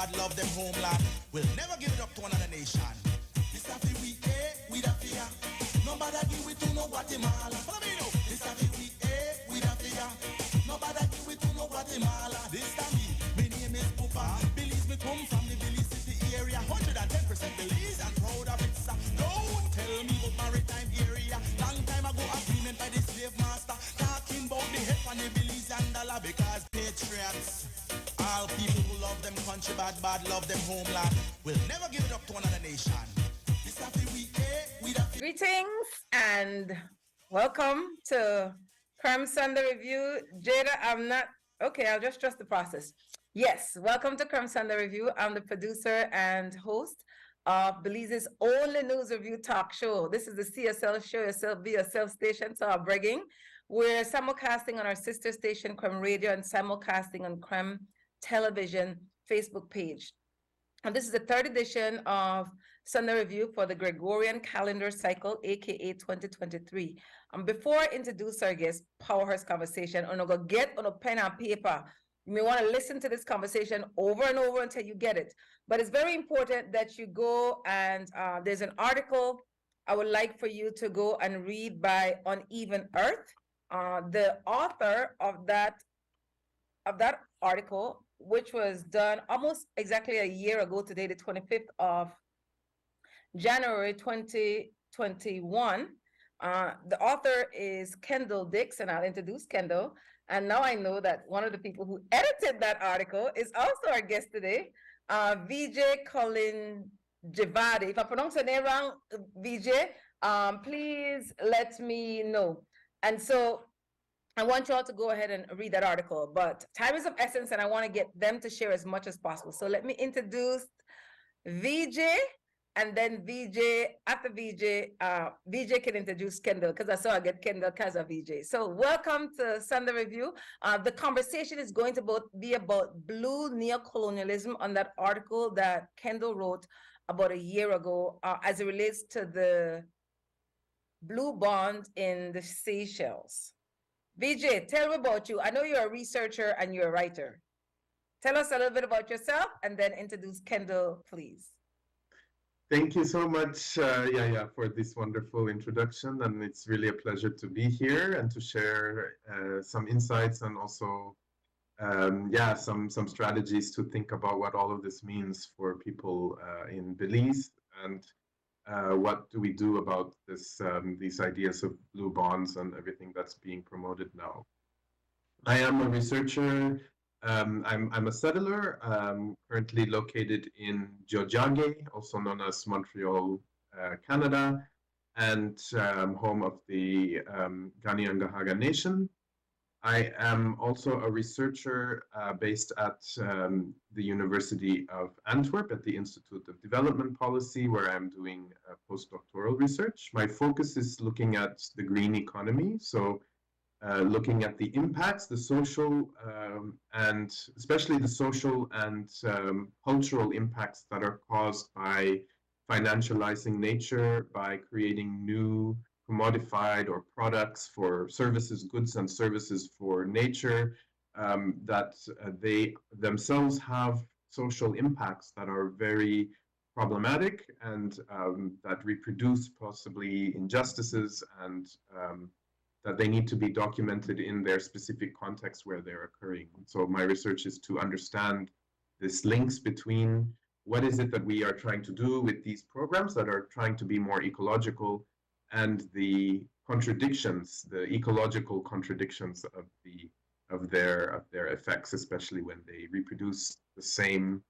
bad, love them homeland. We'll never give it up to another nation. This a fi we, we da fear. Nobody give it to no Guatemala. Follow me now. This a fi we da fear. Nobody give it to no Guatemala. This time me name is Pupa. Belize me come from the Belize City area. 110% Belize and proud of it, sir. Don't tell me about maritime area. Long time ago agreement by the slave master. Talking about the head on the Belize and dollar because patriots. All people who love them country bad, bad, love them homeland. Will never give it up to another nation. This a fi we da fear. Greetings and welcome to Krem Sunday Review. Jada, I'm not okay. I'll just trust the process. Yes, welcome to Krem Sunday Review. I'm the producer and host of Belize's only news review talk show. This is the CSL show, yourself be yourself station. So I'm bragging. We're simulcasting on our sister station Krem Radio and simulcasting on Krem Television Facebook page. And this is the third edition of Sunday Review for the Gregorian calendar cycle, aka 2023. Before I introduce our guest, Powerhouse Conversation, I'm gonna get on a pen and paper. You may want to listen to this conversation over and over until you get it. But it's very important that you go and there's an article I would like for you to go and read by Uneven Earth. The author of that article, which was done almost exactly a year ago today, the 25th of January 2021. The author is Kendall Dix, and I'll introduce Kendall. And now I know that one of the people who edited that article is also our guest today, Vijay Kolinjivadi. If I pronounce her name wrong, Vijay, please let me know. And so I want you all to go ahead and read that article, but time is of essence and I want to get them to share as much as possible. So let me introduce Vijay, and then Vijay, after Vijay, Vijay can introduce Kendall because I saw I get Kendall because of Vijay. So welcome to Sunday Review. The conversation is going to be about blue neocolonialism on that article that Kendall wrote about a year ago as it relates to the blue bond in the Seychelles. Vijay, tell me about you. I know you're a researcher and you're a writer. Tell us a little bit about yourself and then introduce Kendall, please. Thank you so much, YaYa, for this wonderful introduction. And it's really a pleasure to be here and to share some insights and also, some strategies to think about what all of this means for people in Belize and what do we do about this, these ideas of blue bonds and everything that's being promoted now. I am a researcher. I'm a settler, currently located in Tiohtià:ke, also known as Montreal, Canada, and home of the Kanien'kehá:ka Nation. I am also a researcher based at the University of Antwerp at the Institute of Development Policy, where I'm doing postdoctoral research. My focus is looking at the green economy, so looking at the impacts, the social and especially the social and cultural impacts that are caused by financializing nature, by creating new commodified or products for services, goods and services for nature, that they themselves have social impacts that are very problematic and that reproduce possibly injustices and that they need to be documented in their specific context where they're occurring. So my research is to understand this links between what is it that we are trying to do with these programs that are trying to be more ecological and the contradictions, the ecological contradictions of their effects, especially when they reproduce the same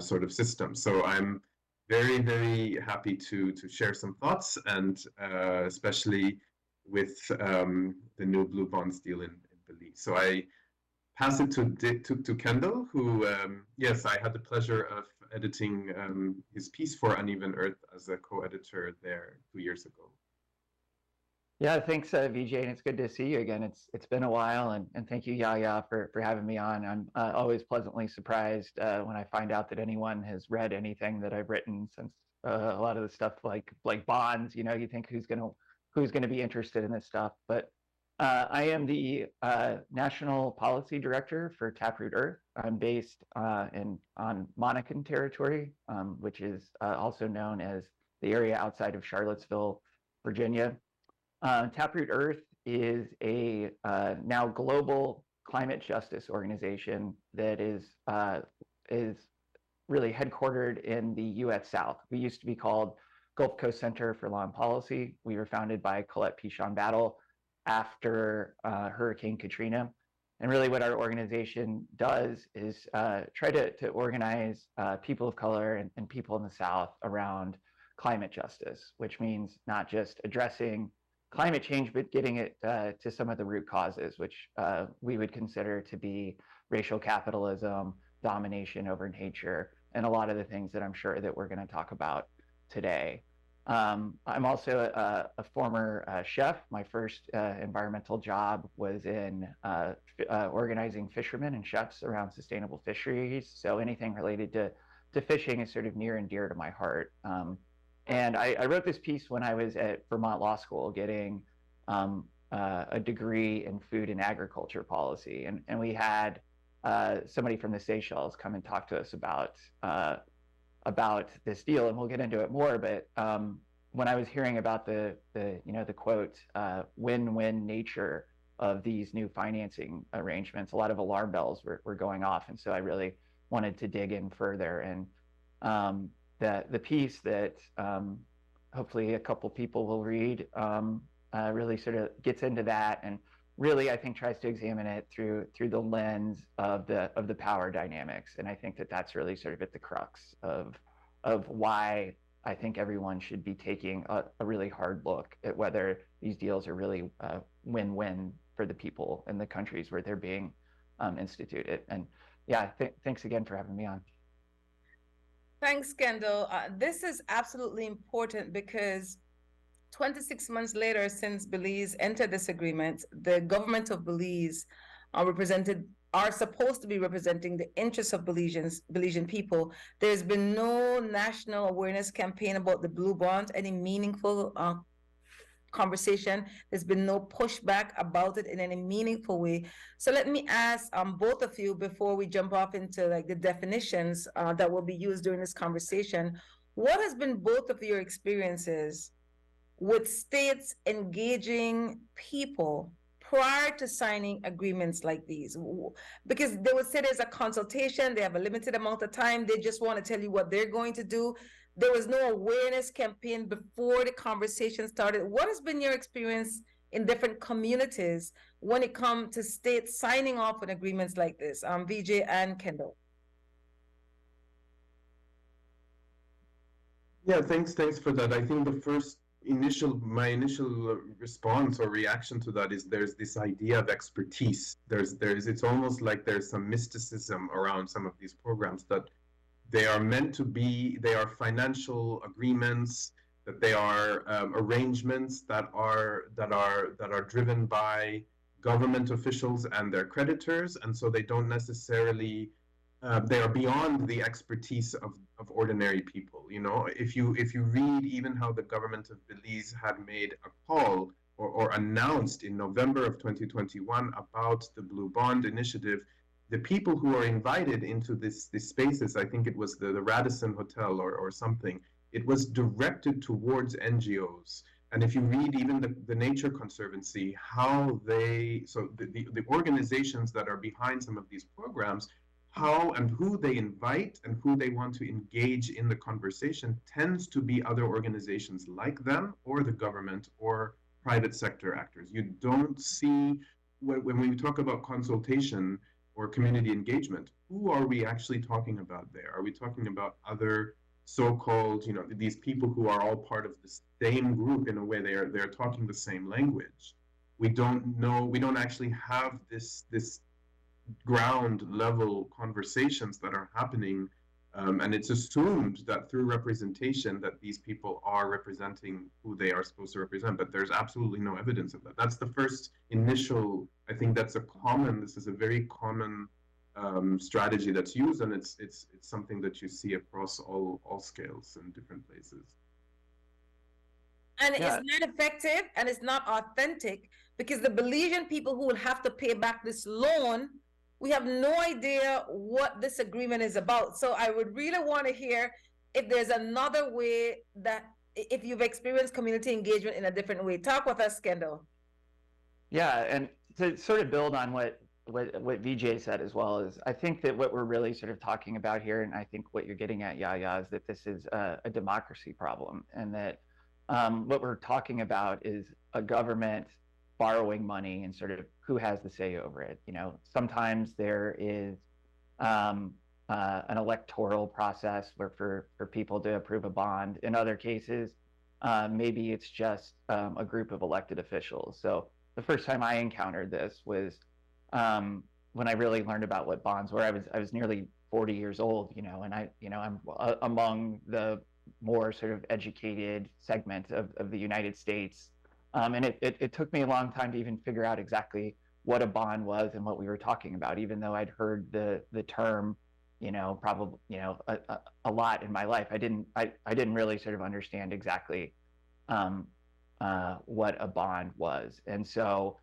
sort of system. So I'm very, very happy to share some thoughts, and especially with the new blue bonds deal in Belize. So I pass it to Kendall, who, yes, I had the pleasure of editing his piece for Uneven Earth as a co-editor there 2 years ago. Yeah, thanks, Vijay, and it's good to see you again. It's been a while, and thank you, YaYa, for having me on. I'm always pleasantly surprised when I find out that anyone has read anything that I've written, since a lot of the stuff like bonds, you know, you think who's gonna be interested in this stuff, but I am the National Policy Director for Taproot Earth. I'm based on Monacan territory, which is also known as the area outside of Charlottesville, Virginia. Taproot Earth is a now global climate justice organization that is really headquartered in the U.S. South. We used to be called Gulf Coast Center for Law and Policy. We were founded by Colette Pichon Battle after Hurricane Katrina. And really what our organization does is try to organize people of color and people in the South around climate justice, which means not just addressing climate change, but getting it to some of the root causes, which we would consider to be racial capitalism, domination over nature, and a lot of the things that I'm sure that we're going to talk about today. I'm also a former chef. My first environmental job was in organizing fishermen and chefs around sustainable fisheries. So anything related to fishing is sort of near and dear to my heart. And I wrote this piece when I was at Vermont Law School getting a degree in food and agriculture policy. And we had somebody from the Seychelles come and talk to us about this deal, and we'll get into it more. But when I was hearing about the quote win-win nature of these new financing arrangements, a lot of alarm bells were going off, and so I really wanted to dig in further. And the piece that hopefully a couple people will read really sort of gets into that, and really I think tries to examine it through the lens of the power dynamics. And I think that that's really sort of at the crux of why I think everyone should be taking a really hard look at whether these deals are really win-win for the people in the countries where they're being instituted. And yeah, thanks again for having me on. Thanks, Kendall. This is absolutely important because 26 months later, since Belize entered this agreement, the government of Belize are supposed to be representing the interests of Belizean people. There's been no national awareness campaign about the Blue Bond, any meaningful conversation. There's been no pushback about it in any meaningful way. So let me ask both of you before we jump off into like the definitions that will be used during this conversation. What has been both of your experiences with states engaging people prior to signing agreements like these? Because they would say there's a consultation, they have a limited amount of time, they just want to tell you what they're going to do. There was no awareness campaign before the conversation started. What has been your experience in different communities when it comes to states signing off on agreements like this? Vijay and Kendall. Yeah, thanks for that. I think my initial response or reaction to that is there's this idea of expertise. It's almost like there's some mysticism around some of these programs, that they are meant to be, they are financial agreements, that they are arrangements that are driven by government officials and their creditors, and so they don't necessarily they are beyond the expertise of ordinary people. You know, if you read even how the government of Belize had made a call or announced in November of 2021 about the Blue Bond initiative, the people who are invited into these spaces, I think it was the Radisson Hotel or something, it was directed towards NGOs. And if you read even the Nature Conservancy, the organizations that are behind some of these programs, how and who they invite and who they want to engage in the conversation tends to be other organizations like them or the government or private sector actors. You don't see, when we talk about consultation or community engagement, who are we actually talking about there? Are we talking about other so-called, these people who are all part of the same group in a way? They're talking the same language. We don't actually have this ground level conversations that are happening, and it's assumed that through representation that these people are representing who they are supposed to represent, but there's absolutely no evidence of that. That's the first initial, I think this is a very common strategy that's used, and it's something that you see across all scales in different places. And Yeah. it's not effective and it's not authentic because the Belizean people who will have to pay back this loan, we have no idea what this agreement is about. So I would really want to hear if there's another way that if you've experienced community engagement in a different way. Talk with us, Kendall. Yeah, and to sort of build on what Vijay said as well, is I think that what we're really sort of talking about here, and I think what you're getting at, YaYa, is that this is a democracy problem, and that what we're talking about is a government borrowing money and sort of who has the say over it. You know, sometimes there is an electoral process where for people to approve a bond. In other cases, maybe it's just a group of elected officials. So the first time I encountered this was when I really learned about what bonds were. I was nearly 40 years old, you know, and I'm among the more sort of educated segment of the United States. And it took me a long time to even figure out exactly what a bond was and what we were talking about, even though I'd heard the term, you know, probably, you know, a lot in my life. I didn't really sort of understand exactly what a bond was. And so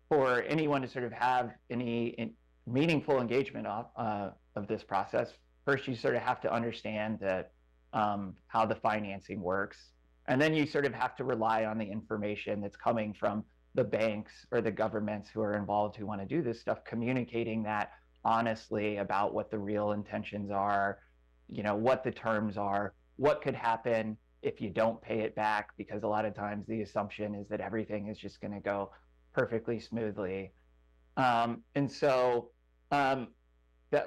for anyone to sort of have any meaningful engagement of this process, first you sort of have to understand that how the financing works. And then you sort of have to rely on the information that's coming from the banks or the governments who are involved who want to do this stuff, communicating that honestly about what the real intentions are, you know, what the terms are, what could happen if you don't pay it back, because a lot of times the assumption is that everything is just going to go perfectly smoothly. And so that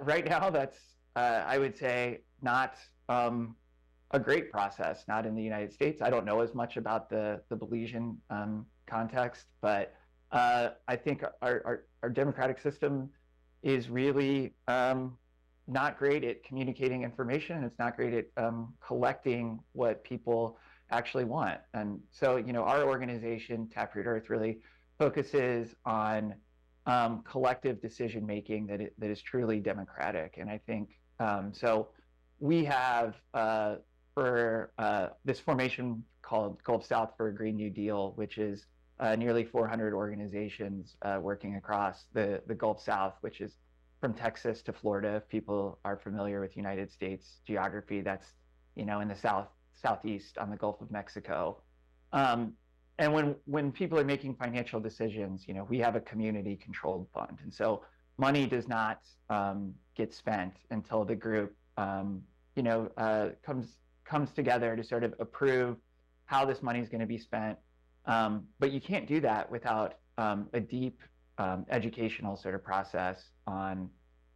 right now, that's, I would say, not a great process, not in the United States. I don't know as much about the Belizean context, but I think our democratic system is really not great at communicating information, and it's not great at collecting what people actually want. And so, you know, our organization, Taproot Earth, really focuses on collective decision making that is truly democratic. And I think so. We have for this formation called Gulf South for a Green New Deal, which is nearly 400 organizations working across the Gulf South, which is from Texas to Florida. If people are familiar with United States geography, that's, you know, in the southeast on the Gulf of Mexico. And when people are making financial decisions, you know, we have a community controlled fund. And so money does not get spent until the group, you know, comes together to sort of approve how this money is going to be spent. But you can't do that without a deep educational sort of process on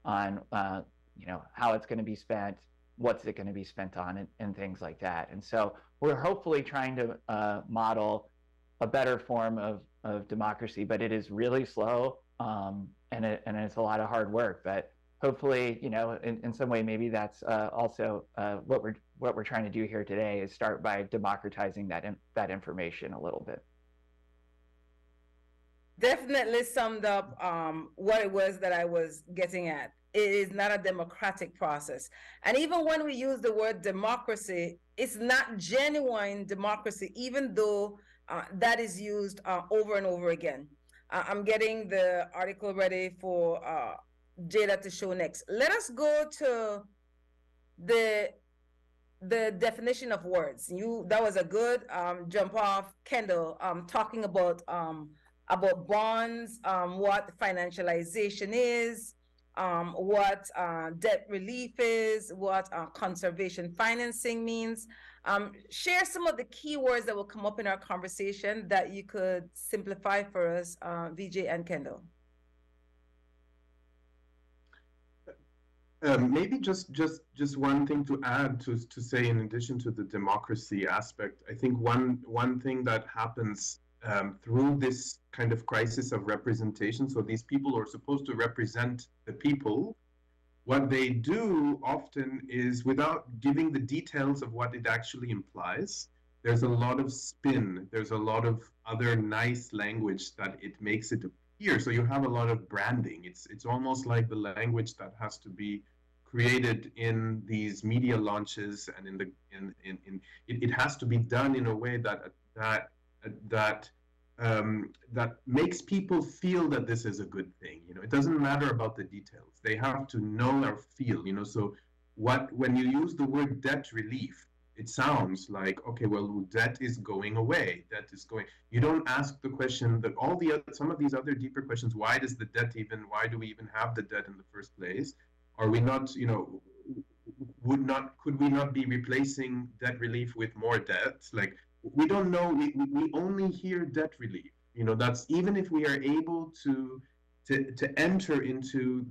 you know, how it's going to be spent, what's it going to be spent on, and things like that. And so we're hopefully trying to model a better form of democracy, but it is really slow, and it's a lot of hard work. But hopefully, you know, in some way, maybe that's also what we're trying to do here today, is start by democratizing that information a little bit. Definitely summed up what it was that I was getting at. It is not a democratic process. And even when we use the word democracy, it's not genuine democracy, even though that is used over and over again. I'm getting the article ready for Jada to show next. Let us go to the definition of words. That was a good jump off, Kendall, talking about bonds, what financialization is, what debt relief is, what conservation financing means. Share some of the key words that will come up in our conversation that you could simplify for us, Vijay and Kendall. Maybe just one thing to add to say, in addition to the democracy aspect, I think one thing that happens through this kind of crisis of representation, so these people are supposed to represent the people, what they do often is, without giving the details of what it actually implies, there's a lot of spin, there's a lot of other nice language that it makes it appear. So you have a lot of branding. It's almost like the language that has to be created in these media launches and it has to be done in a way that makes people feel that this is a good thing. It doesn't matter about the details. They have to know or feel. So when you use the word debt relief, it sounds like, okay, well, debt is going away. Debt is going. You don't ask the question that some of these other deeper questions. Why do we even have the debt in the first place? Are we not, could we not be replacing debt relief with more debt? Like, we don't know. We only hear debt relief. That's even if we are able to enter into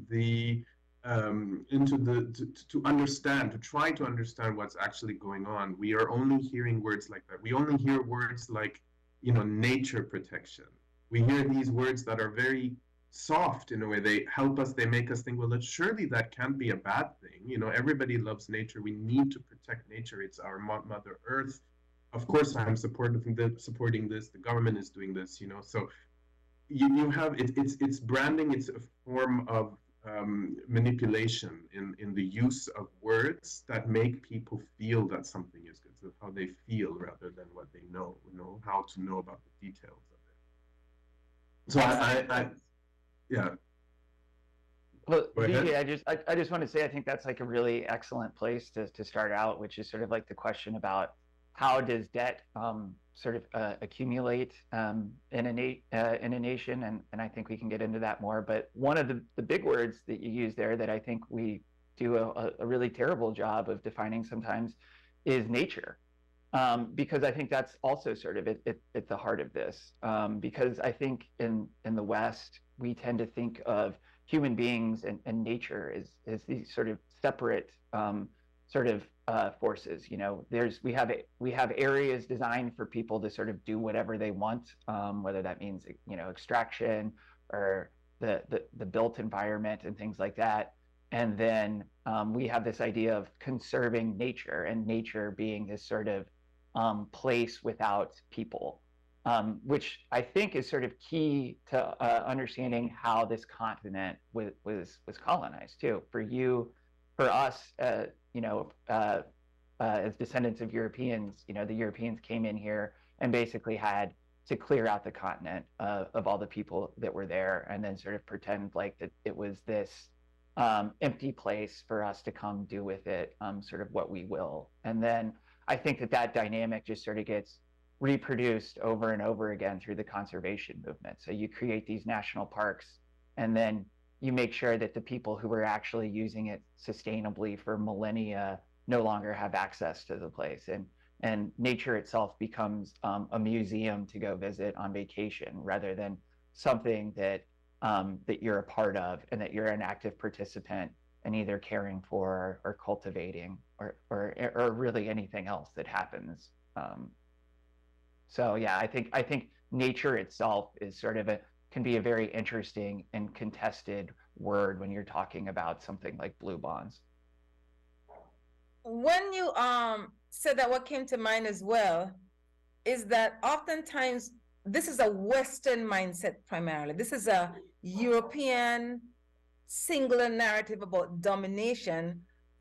to understand, to try to understand what's actually going on. We are only hearing words like that. We only hear words like, nature protection. We hear these words that are very soft in a way. They help us, they make us think, well, surely that can't be a bad thing. Everybody loves nature. We need to protect nature. It's our Mother Earth. Of course, I'm supporting this. The government is doing this, So you have it's branding. It's a form of manipulation in the use of words that make people feel that something is good. So how they feel rather than what they know. How to know about the details of it. So yeah. Well, Vijay, I just want to say I think that's like a really excellent place to start out, which is sort of like the question about how does debt sort of accumulate in a nation, and I think we can get into that more. But one of the big words that you use there that I think we do a really terrible job of defining sometimes is nature, because I think that's also sort of at the heart of this. Because I think in the West we tend to think of human beings and nature as these sort of separate forces. We have areas designed for people to sort of do whatever they want, whether that means extraction or the built environment and things like that. And then we have this idea of conserving nature, and nature being this sort of place without people, which I think is sort of key to understanding how this continent was colonized too. For us, as descendants of Europeans, the Europeans came in here and basically had to clear out the continent of all the people that were there, and then sort of pretend like that it was this empty place for us to come do with it sort of what we will. And then I think that dynamic just sort of gets reproduced over and over again through the conservation movement. So you create these national parks, and then you make sure that the people who are actually using it sustainably for millennia no longer have access to the place. And nature itself becomes a museum to go visit on vacation, rather than something that you're a part of and that you're an active participant in either caring for or cultivating or really anything else that happens. So yeah, I think nature itself is sort of can be a very interesting and contested word when you're talking about something like blue bonds. When you said that, what came to mind as well is that oftentimes this is a Western mindset primarily. This is a European singular narrative about domination,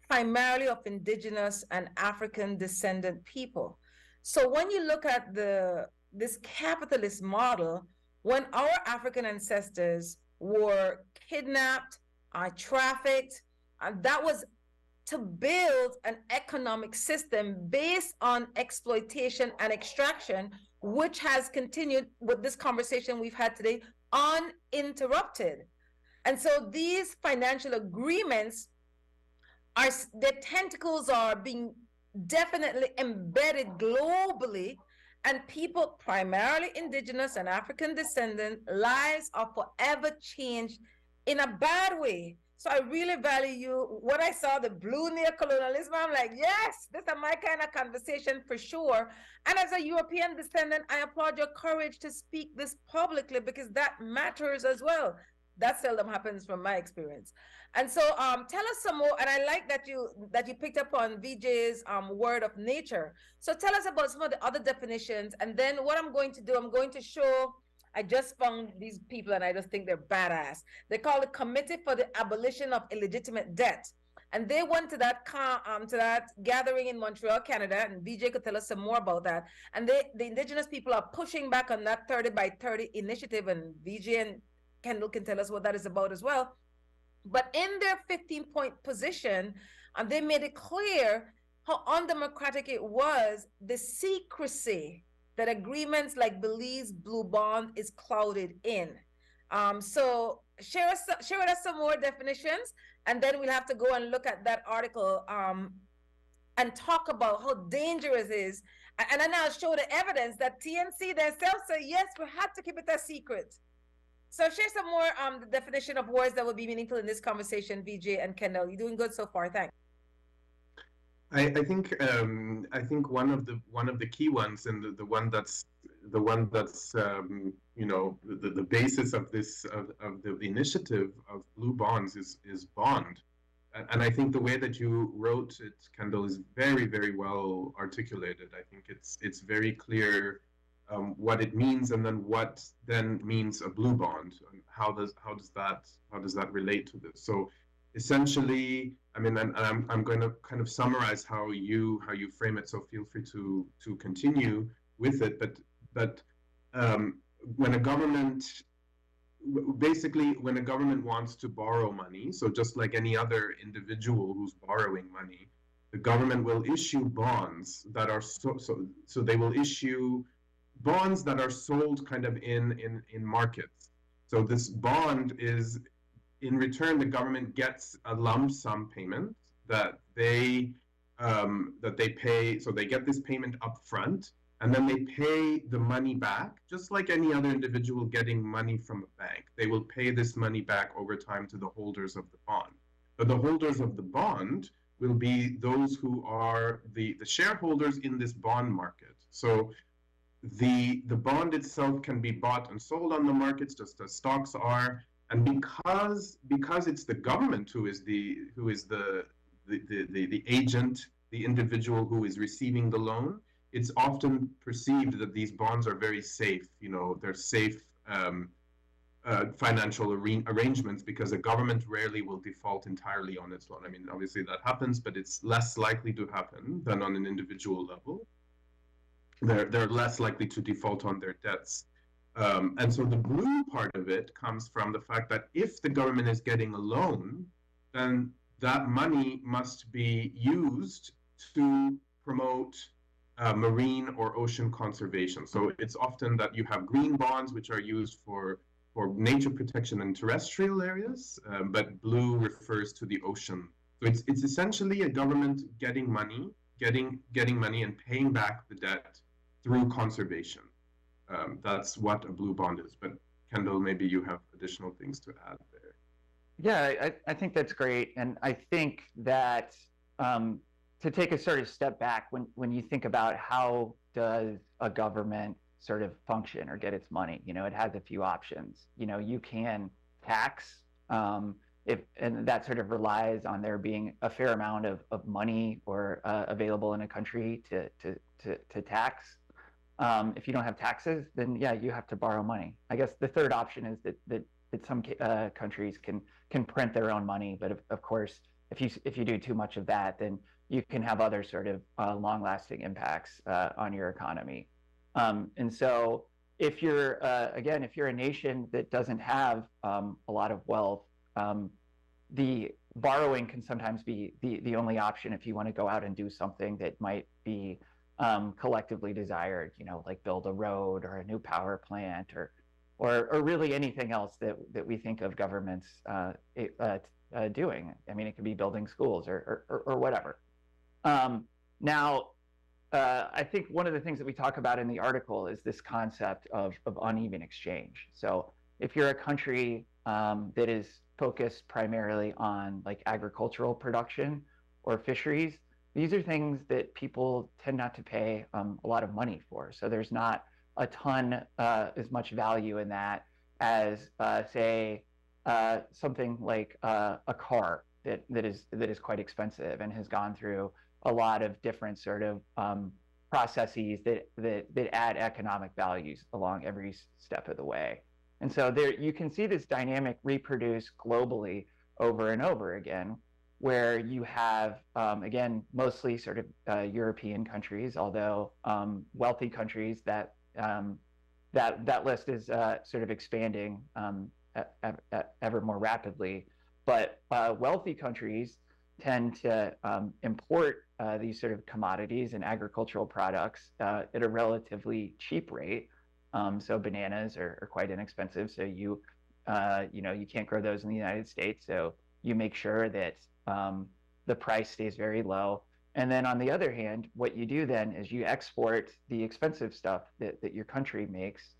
primarily of indigenous and African descendant people. So when you look at this capitalist model, when our African ancestors were kidnapped, trafficked, that was to build an economic system based on exploitation and extraction, which has continued with this conversation we've had today uninterrupted. And so these financial agreements their tentacles are being definitely embedded globally, and people, primarily indigenous and African descendant, lives are forever changed in a bad way. So I really value what I saw, the blue neocolonialism. I'm like, yes, this is my kind of conversation for sure. And as a European descendant, I applaud your courage to speak this publicly, because that matters as well. That seldom happens from my experience. And so tell us some more. And I like that you picked up on Vijay's word of nature. So tell us about some of the other definitions. And then what I'm going to do, I'm going to show, I just found these people and I just think they're badass. They call it Committee for the Abolition of Illegitimate Debt. And they went to that gathering in Montreal, Canada, and Vijay could tell us some more about that. And the indigenous people are pushing back on that 30 by 30 initiative, and Vijay and Kendall can tell us what that is about as well. But in their 15-point position, they made it clear how undemocratic it was, the secrecy that agreements like Belize Blue Bond is clouded in. So share with us some more definitions, and then we'll have to go and look at that article and talk about how dangerous it is. And then I'll show the evidence that TNC themselves say, yes, we had to keep it a secret. So share some more the definition of words that would be meaningful in this conversation, Vijay and Kendall. You're doing good so far. Thanks. I think one of the key ones, and the one that's you know, the basis of this of the initiative of blue bonds is bond, and I think the way that you wrote it, Kendall, is very, very well articulated. I think it's very clear what it means, and then what then means a blue bond, and how does that relate to this? So essentially, I mean, and I'm going to kind of summarize how you frame it. So feel free to continue with it. But when a government wants to borrow money, so just like any other individual who's borrowing money, the government will issue bonds that are so they will issue bonds that are sold kind of in markets. So this bond is, in return, the government gets a lump sum payment that they pay. So they get this payment up front, and then they pay the money back, just like any other individual getting money from a bank. They will pay this money back over time to the holders of the bond. But the holders of the bond will be those who are the shareholders in this bond market. So the bond itself can be bought and sold on the markets just as stocks are. And because it's the government who is the agent, the individual who is receiving the loan, it's often perceived that these bonds are very safe. You know, they're safe financial arrangements, because a government rarely will default entirely on its loan. I mean, obviously that happens, but it's less likely to happen than on an individual level. They're less likely to default on their debts. And so the blue part of it comes from the fact that if the government is getting a loan, then that money must be used to promote marine or ocean conservation. So it's often that you have green bonds, which are used for nature protection in terrestrial areas, but blue refers to the ocean. So it's essentially a government getting money and paying back the debt through conservation. That's what a blue bond is. But Kendall, maybe you have additional things to add there. Yeah, I think that's great. And I think that to take a sort of step back, when you think about how does a government sort of function or get its money, you know, it has a few options. You know, you can tax, and that sort of relies on there being a fair amount of money or available in a country to tax. If you don't have taxes, then yeah, you have to borrow money. I guess the third option is that some countries can print their own money, but of course, if you do too much of that, then you can have other sort of long-lasting impacts on your economy. And so, if you're a nation that doesn't have a lot of wealth, the borrowing can sometimes be the only option if you want to go out and do something that might be collectively desired, you know, like build a road or a new power plant or really anything else that we think of governments doing. I mean, it could be building schools or whatever. Now, I think one of the things that we talk about in the article is this concept of uneven exchange. So if you're a country that is focused primarily on like agricultural production or fisheries, these are things that people tend not to pay a lot of money for. So there's not a ton as much value in that as say something like a car that is quite expensive and has gone through a lot of different sort of processes that add economic values along every step of the way. And so there you can see this dynamic reproduce globally over and over again, where you have, again, mostly sort of European countries, although wealthy countries that list is sort of expanding ever more rapidly. But wealthy countries tend to import these sort of commodities and agricultural products at a relatively cheap rate. So bananas are quite inexpensive. So you can't grow those in the United States. So you make sure that the price stays very low. And then on the other hand, what you do then is you export the expensive stuff that your country makes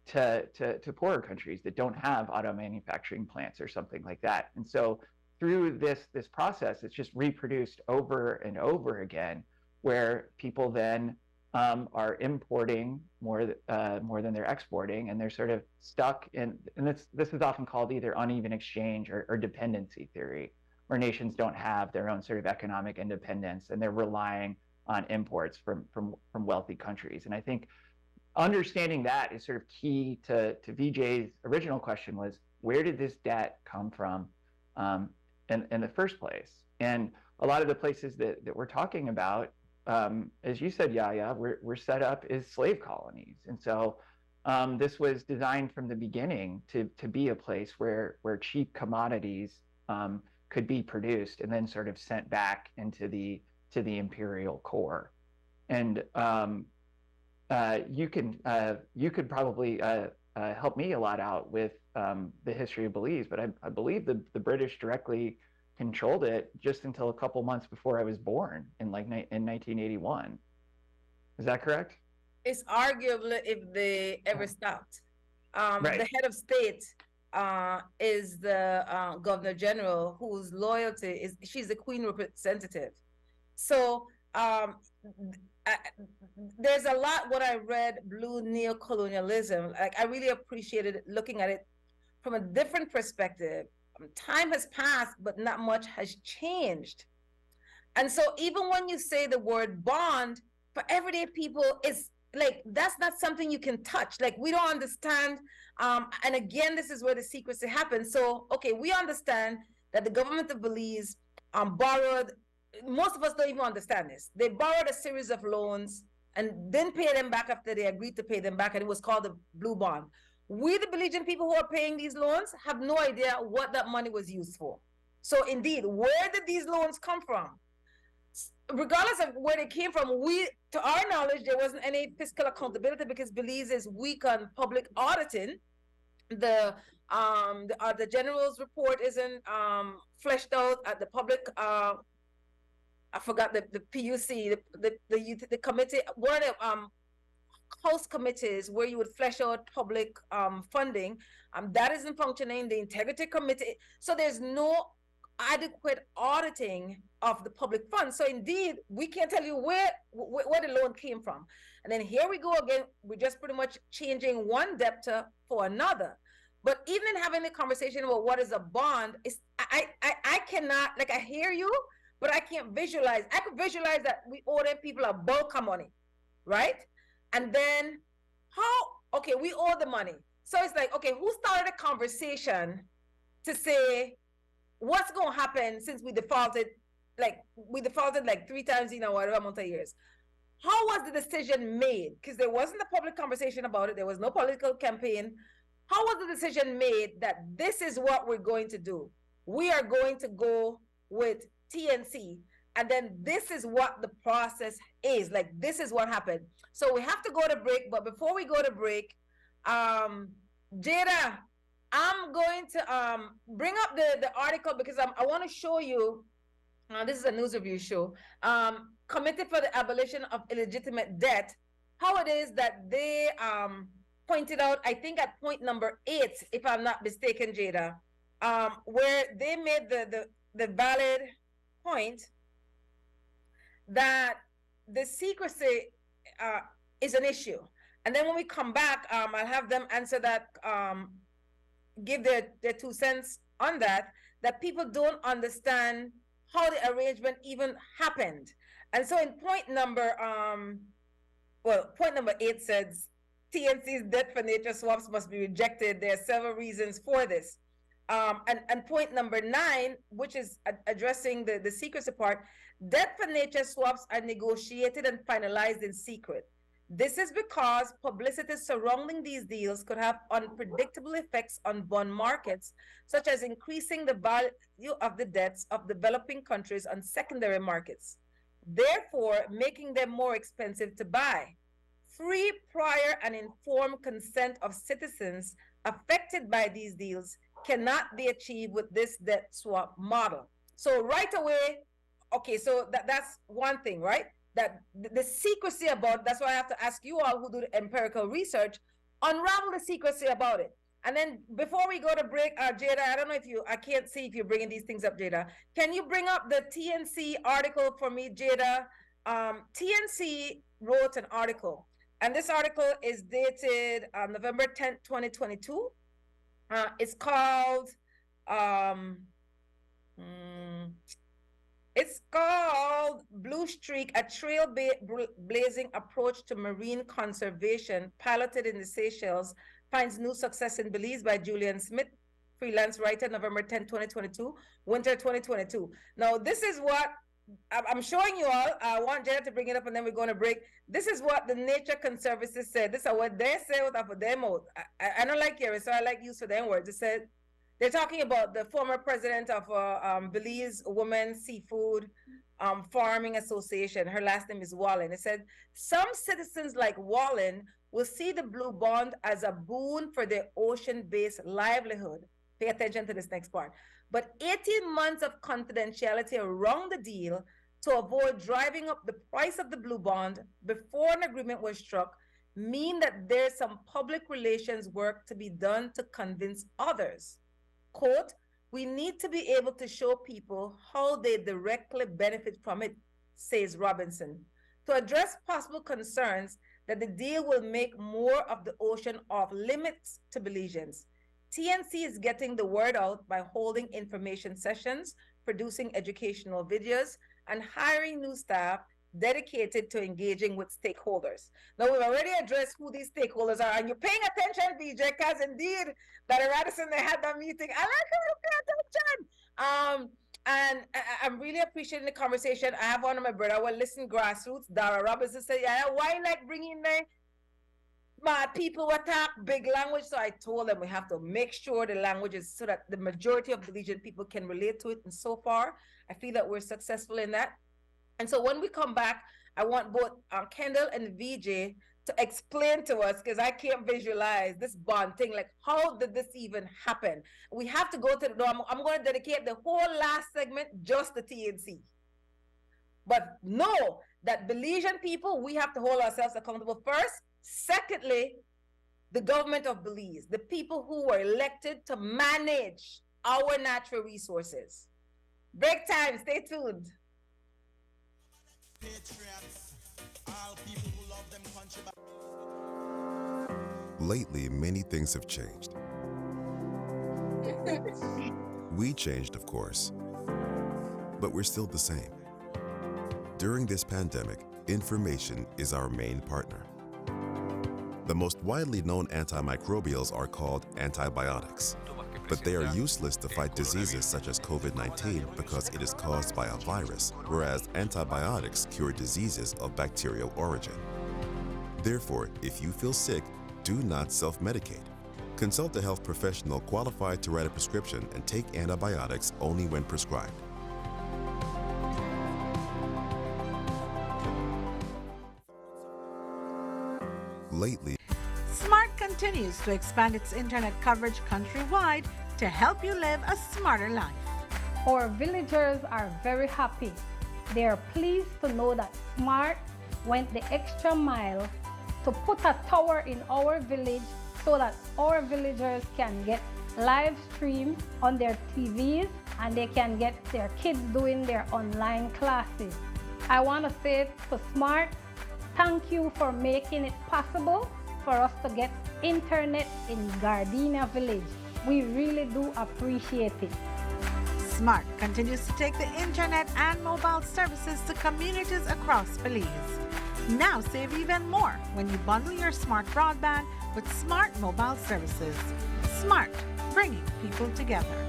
to poorer countries that don't have auto manufacturing plants or something like that. And so through this process, it's just reproduced over and over again, where people then are importing more than they're exporting, and they're sort of stuck in. And this is often called either uneven exchange or dependency theory, where nations don't have their own sort of economic independence, and they're relying on imports from wealthy countries. And I think understanding that is sort of key to Vijay's original question was, where did this debt come from in the first place? And a lot of the places that we're talking about, as you said, YaYa, we're set up as slave colonies. And so this was designed from the beginning to be a place where cheap commodities could be produced and then sort of sent back into the imperial core. And you could probably help me a lot out with the history of Belize, but I believe the British directly controlled it just until a couple months before I was born in 1981. Is that correct? It's arguable if they ever stopped. Right. The head of state is the governor general, whose loyalty is, she's the queen representative. So there's a lot what I read, blue neocolonialism. Like, I really appreciated looking at it from a different perspective. Time has passed, but not much has changed. And so even when you say the word bond, for everyday people, it's like, that's not something you can touch. Like, we don't understand. And again, this is where the secrecy happens. So, okay, we understand that the government of Belize borrowed, most of us don't even understand this. They borrowed a series of loans and didn't pay them back after they agreed to pay them back, and it was called the Blue Bond. We, the Belizean people who are paying these loans, have no idea what that money was used for. So indeed, where did these loans come from? Regardless of where they came from, to our knowledge, there wasn't any fiscal accountability because Belize is weak on public auditing. The general's report isn't fleshed out at the public. I forgot the PUC, the committee, one of the house committees where you would flesh out public funding. That isn't functioning. The integrity committee. So there's no adequate auditing of the public funds. So indeed, we can't tell you where the loan came from. And then here we go again. We're just pretty much changing one debtor for another. But even in having the conversation about what is a bond, I cannot, like, I hear you, but I can't visualize. I could visualize that we owe them people a bulk of money, right? And then okay, we owe the money. So it's like, okay, who started a conversation to say, what's going to happen since we defaulted like 3 times in whatever amount of years? How was the decision made? Because there wasn't a public conversation about it. There was no political campaign. How was the decision made that this is what we're going to do? We are going to go with TNC, and then this is what the process is. Like, this is what happened. So we have to go to break, but before we go to break, Jada, I'm going to bring up the article because I want to show you, this is a news review show, Committee for the Abolition of Illegitimate Debt, how it is that they pointed out, I think at point number 8, if I'm not mistaken, Jada, where they made the valid point that the secrecy is an issue. And then when we come back, I'll have them answer that, give their 2 cents on that people don't understand how the arrangement even happened. And so in point number 8 says, TNC's debt for nature swaps must be rejected. There are several reasons for this. And point number 9, which is addressing the secrecy part, debt for nature swaps are negotiated and finalized in secret. This is because publicity surrounding these deals could have unpredictable effects on bond markets, such as increasing the value of the debts of developing countries on secondary markets, therefore making them more expensive to buy. Free, prior, and informed consent of citizens affected by these deals cannot be achieved with this debt swap model. So right away, okay, so that's one thing, right? That the secrecy about, that's why I have to ask you all who do the empirical research, unravel the secrecy about it. And then before we go to break, Jada, I don't know if I can't see if you're bringing these things up, Jada. Can you bring up the TNC article for me, Jada? TNC wrote an article, and this article is dated November 10th, 2022. It's called, Blue Streak, a trailblazing approach to marine conservation piloted in the Seychelles finds new success in Belize by Julian Smith, freelance writer, November 10, 2022, winter 2022. Now, this is what I'm showing you all. I want Jada to bring it up and then we're going to break. This is what the Nature Conservancy said. This is what they say without their mouth. I don't like hearing, so I like use for them words. It said, they're talking about the former president of Belize Women Seafood Farming Association. Her last name is Wallen. It said, some citizens like Wallen will see the blue bond as a boon for their ocean-based livelihood. Pay attention to this next part. But 18 months of confidentiality around the deal to avoid driving up the price of the blue bond before an agreement was struck mean that there's some public relations work to be done to convince others. Quote, we need to be able to show people how they directly benefit from it, says Robinson, to address possible concerns that the deal will make more of the ocean off limits to Belizeans. TNC is getting the word out by holding information sessions, producing educational videos, and hiring new staff dedicated to engaging with stakeholders. Now, we've already addressed who these stakeholders are, and you're paying attention, Vijay, because indeed, that Radisson, they had that meeting. I like how you pay attention. And I'm really appreciating the conversation. I have one of my brother, well, listen, grassroots, Dara Robinson said, yeah, why like bringing my people who talk big language? So I told them we have to make sure the language is so that the majority of the Belizean people can relate to it. And so far, I feel that we're successful in that. And so when we come back, I want both Kendall and Vijay to explain to us, because I can't visualize this bond thing. Like, how did this even happen? We have to go to the, I'm going to dedicate the whole last segment just to TNC. But know that Belizean people, we have to hold ourselves accountable first. Secondly, the government of Belize, the people who were elected to manage our natural resources. Break time, stay tuned. Patriots, all people who love them country. Lately, many things have changed. We changed, of course, but we're still the same. During this pandemic, information is our main partner. The most widely known antimicrobials are called antibiotics, but they are useless to fight diseases such as COVID-19 because it is caused by a virus, whereas antibiotics cure diseases of bacterial origin. Therefore, if you feel sick, do not self-medicate. Consult a health professional qualified to write a prescription and take antibiotics only when prescribed. Lately, Smart continues to expand its internet coverage countrywide to help you live a smarter life. Our villagers are very happy. They are pleased to know that Smart went the extra mile to put a tower in our village so that our villagers can get live stream on their TVs and they can get their kids doing their online classes. I want to say to Smart, thank you for making it possible for us to get internet in Gardenia Village. We really do appreciate it. Smart continues to take the internet and mobile services to communities across Belize. Now save even more when you bundle your Smart broadband with Smart mobile services. Smart, bringing people together.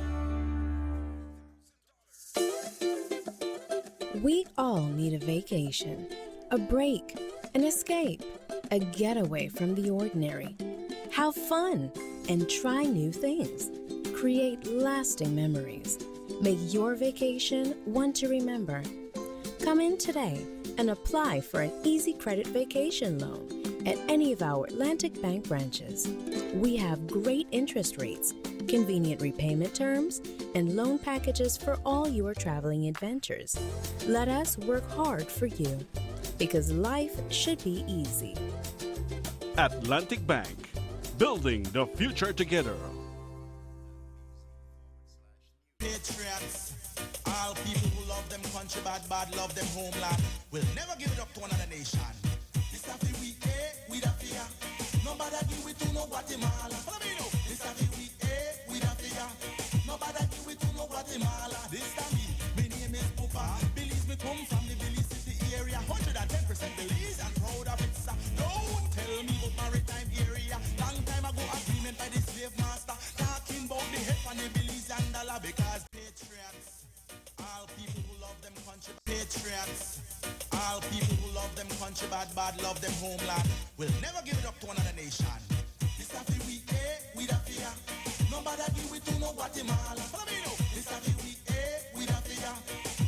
We all need a vacation, a break, an escape, a getaway from the ordinary. Have fun and try new things. Create lasting memories. Make your vacation one to remember. Come in today and apply for an easy credit vacation loan at any of our Atlantic Bank branches. We have great interest rates, convenient repayment terms, and loan packages for all your traveling adventures. Let us work hard for you, because life should be easy. Atlantic Bank, building the future together. Patriots, all people who love them country bad, bad love them homeland, will never give it up to another nation. This happy week, we da fear. Nobody give it to no Guatemala. Follow me now. This happy week, we da fear. Nobody give it to no Guatemala. This time me name is Pupa. Belize me come from the Belize City area. 110% Belize and proud of it, sir. Don't tell me about maritime area. Long time ago agreement by the slave master. Talking about the head on the Belize and dollar, because patriots, all people who love them country, patriots, all people who love them country bad, bad love them homeland, will never give it up to another nation. This happy week, we da fear. Nobody give it to no Guatemala. Follow me now. This happy week, we da fear.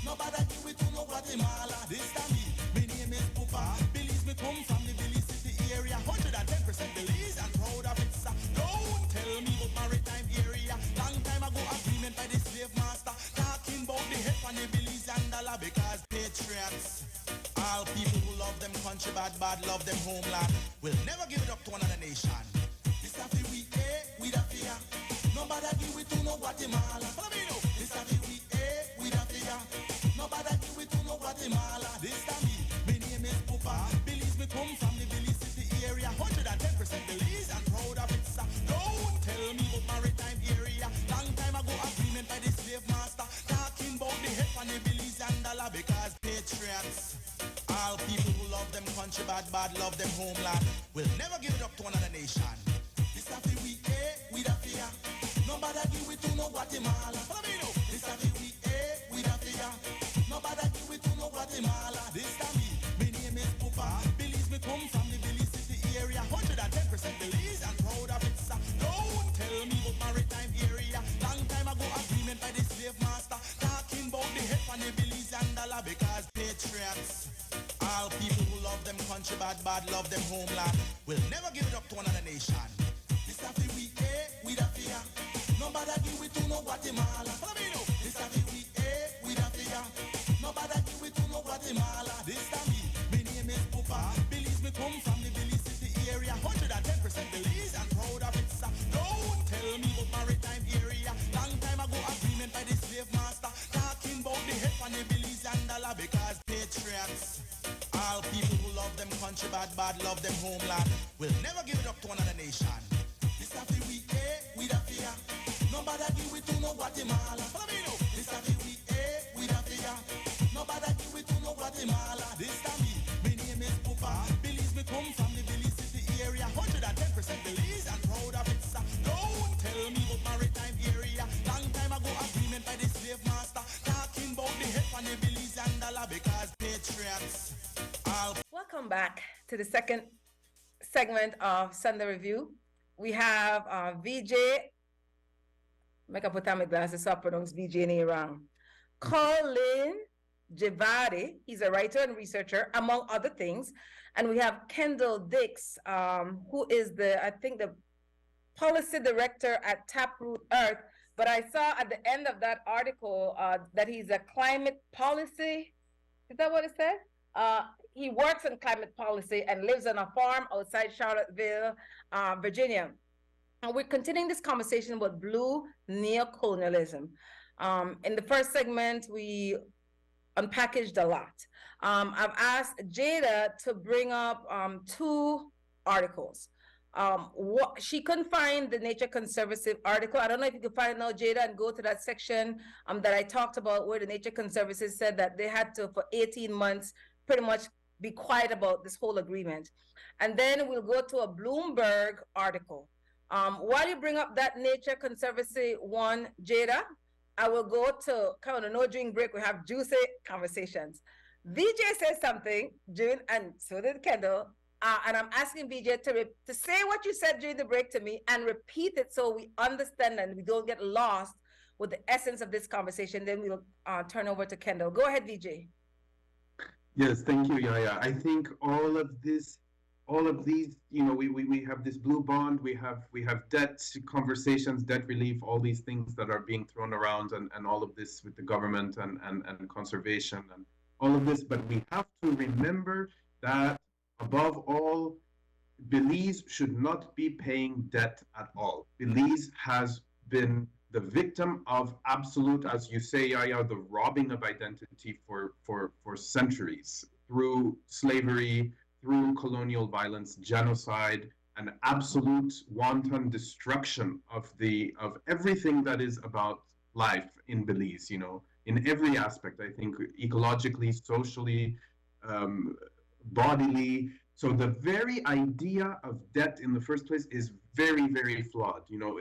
Nobody give it to no Guatemala. This time me name is Pupa. Belize me come from the Belize City area. 110% Belize and proud of it, sir. Don't tell me about maritime area. Long time ago agreement by the slave master. Talking about the head on the Belize and dollar, because patriots, all people who love them country bad, bad love them homeland, will never give it up to another nation. This happy week, we da fear. Nobody give it to no Guatemala. Follow me now. This happy week, we da fear. Nobody give it to no Guatemala. This time me name is Pupa. Belize me come from the Belize City area. 110% Belize and proud of it, sir. Don't tell me about maritime area. Long time ago agreement by the slave master. Talking about the head on the Belize and dollar, because patriots, all people who love them country bad, bad love them homeland, will never give it up to another nation. This happy week, we da fear. Nobody give it to no Guatemala. Follow me now. This happy week, we da fear. Nobody give it to no Guatemala. This time me name is Pupa. Belize me come from the Belize City area. 110% Belize and proud of it, sir. Don't tell me about maritime area. Long time ago agreement by the slave master. Talking about the head on the Belize and dollar, because patriots, all people who love them country bad, bad love them homeland, will never give it up to another nation. This happy week, we da fear. Nobody give it to no Guatemala. Follow me now. This happy week, we da fear. Nobody give it to no Guatemala. This time me name is Pupa. Belize me come from the Belize City area. 110% Belize and proud of it, sir. Don't tell me about maritime area. Long time ago agreement by the slave master. Talking about the head on the Belize and dollar, because patriots, all people who love them country bad, bad love them homeland, will never give it up to another nation. This happy week, we da fear. Nobody give it to no Guatemala. Follow me now. This happy week, we da fear. Nobody give it to no Guatemala. This time me name is Pupa. Belize me come from the Belize City area. 110% Belize and proud of it, sir. Don't tell me about maritime area. Long time ago agreement by the slave master. Talking about the head on the Belize and dollar, because patriots, all. Welcome back to the second segment of Sunday Review. We have Vijay, make I put on my glasses so I pronounce Vijay name wrong. Kolinjivadi, he's a writer and researcher, among other things. And we have Kendall Dix, who is I think the policy director at Taproot Earth. But I saw at the end of that article that he's a climate policy. Is that what it said? He works in climate policy and lives on a farm outside Charlottesville, Virginia. And we're continuing this conversation about blue neocolonialism. In the first segment, we unpackaged a lot. I've asked Jada to bring up two articles. She couldn't find the Nature Conservancy article. I don't know if you can find it now, Jada, and go to that section that I talked about where the Nature Conservancy said that they had to, for 18 months, pretty much be quiet about this whole agreement. And then we'll go to a Bloomberg article. While you bring up that Nature Conservancy one, Jada, I will go to kind of no drink break. We have juicy conversations. VJ said something during, and so did Kendall. And I'm asking VJ to say what you said during the break to me and repeat it so we understand and we don't get lost with the essence of this conversation. Then we'll turn over to Kendall. Go ahead, VJ. Yes, thank you, YaYa. I think all of these, you know, we have this blue bond, we have debt conversations, debt relief, all these things that are being thrown around, and all of this with the government and conservation and all of this. But we have to remember that above all, Belize should not be paying debt at all. Belize has been the victim of absolute, as you say, YaYa, the robbing of identity for centuries through slavery, through colonial violence, genocide, and absolute wanton destruction of everything that is about life in Belize. You know, in every aspect. I think ecologically, socially, bodily. So the very idea of debt in the first place is very, very flawed. You know,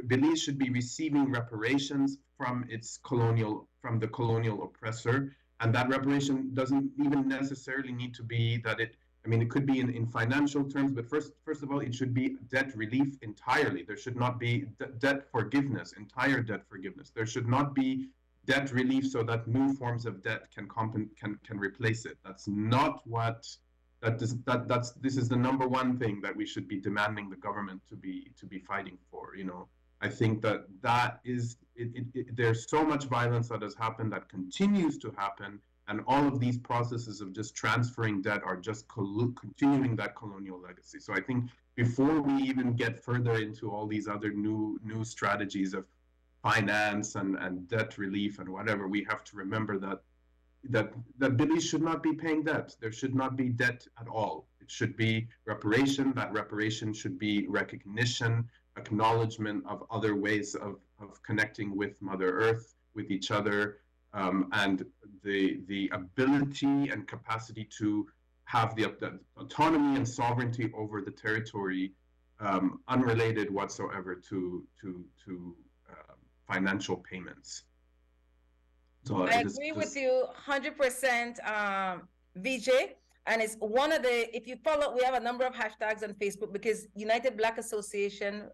Belize should be receiving reparations from the colonial oppressor, and that reparation doesn't even necessarily need to be that it. I mean, it could be in financial terms, but first of all, it should be debt relief entirely. There should not be debt forgiveness, entire debt forgiveness. There should not be debt relief so that new forms of debt can replace it. That's not what. This is the number one thing that we should be demanding the government to be fighting for. You know, I think that is there's so much violence that has happened, that continues to happen, and all of these processes of just transferring debt are just continuing that colonial legacy. So I think before we even get further into all these other new strategies of finance and debt relief and whatever, we have to remember that Belize should not be paying debt. There should not be debt at all. It should be reparation. That reparation should be recognition, acknowledgement of other ways of connecting with Mother Earth, with each other, and the ability and capacity to have the autonomy and sovereignty over the territory, unrelated whatsoever to financial payments. So I agree with you 100%, VJ. And it's one of the, if you follow, we have a number of hashtags on Facebook because United Black Association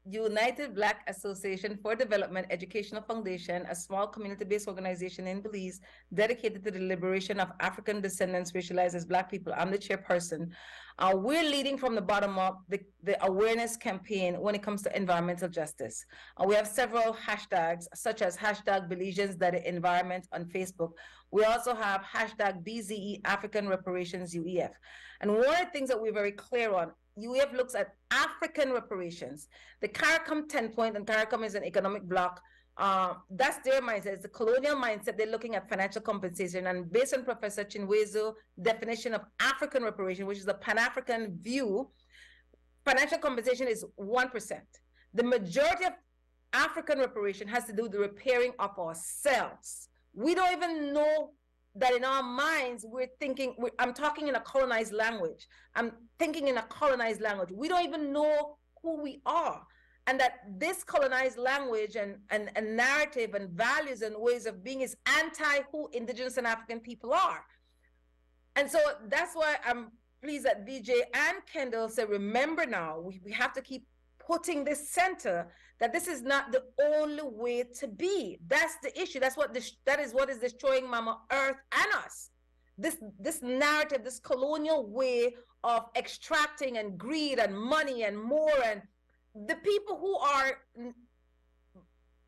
United Black Association for Development Educational Foundation, a small community-based organization in Belize dedicated to the liberation of African descendants racialized as Black people. I'm the chairperson. We're leading from the bottom up the awareness campaign when it comes to environmental justice. We have several hashtags, such as hashtag Belizeans that environment on Facebook. We also have hashtag BZE African Reparations UEF. And one of the things that we're very clear on, UEF looks at African reparations. The CARICOM 10-point, and CARICOM is an economic bloc. That's their mindset. It's the colonial mindset. They're looking at financial compensation. And based on Professor Chinwezo's definition of African reparation, which is the Pan-African view, financial compensation is 1%. The majority of African reparation has to do with the repairing of ourselves. We don't even know that in our minds, we're thinking, I'm talking in a colonized language. I'm thinking in a colonized language. We don't even know who we are. And that this colonized language and narrative and values and ways of being is anti who Indigenous and African people are. And so that's why I'm pleased that VJ and Kendall said, remember now, we have to keep putting this center, that this is not the only way to be. That's the issue. That is what is destroying Mama Earth and us. This narrative, this colonial way of extracting and greed and money and more, and the people who are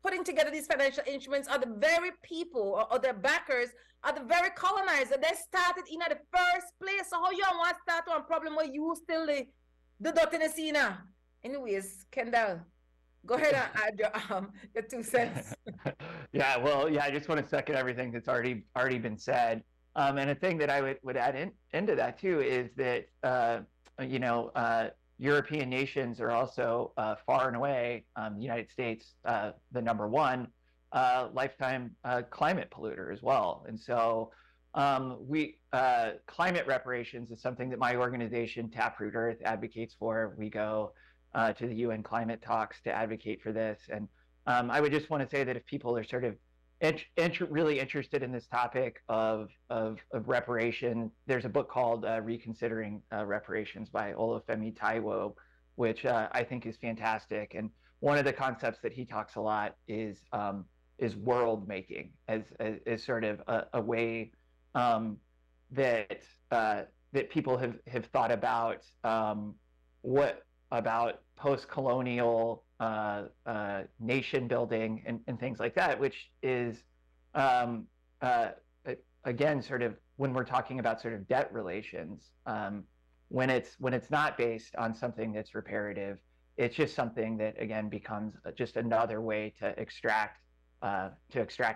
putting together these financial instruments are the very people, or their backers are the very colonizers. They started in the first place. So how you want to start one problem where you still the dirtiness in now? Anyways, Kendall, go ahead and add your 2 cents. I just want to second everything that's already been said. And a thing that I would add into that too is that European nations are also far and away, the United States, the number one lifetime climate polluter as well. And so climate reparations is something that my organization, Taproot Earth, advocates for. We go to the UN climate talks to advocate for this. And I would just want to say that if people are sort of really interested in this topic of reparation, there's a book called Reconsidering Reparations by Olufemi Taiwo, which I think is fantastic. And one of the concepts that he talks a lot is world making as sort of a way that people have thought about what about post-colonial nation building and things like that, which is again sort of when we're talking about sort of debt relations, when it's not based on something that's reparative, it's just something that again becomes just another way to extract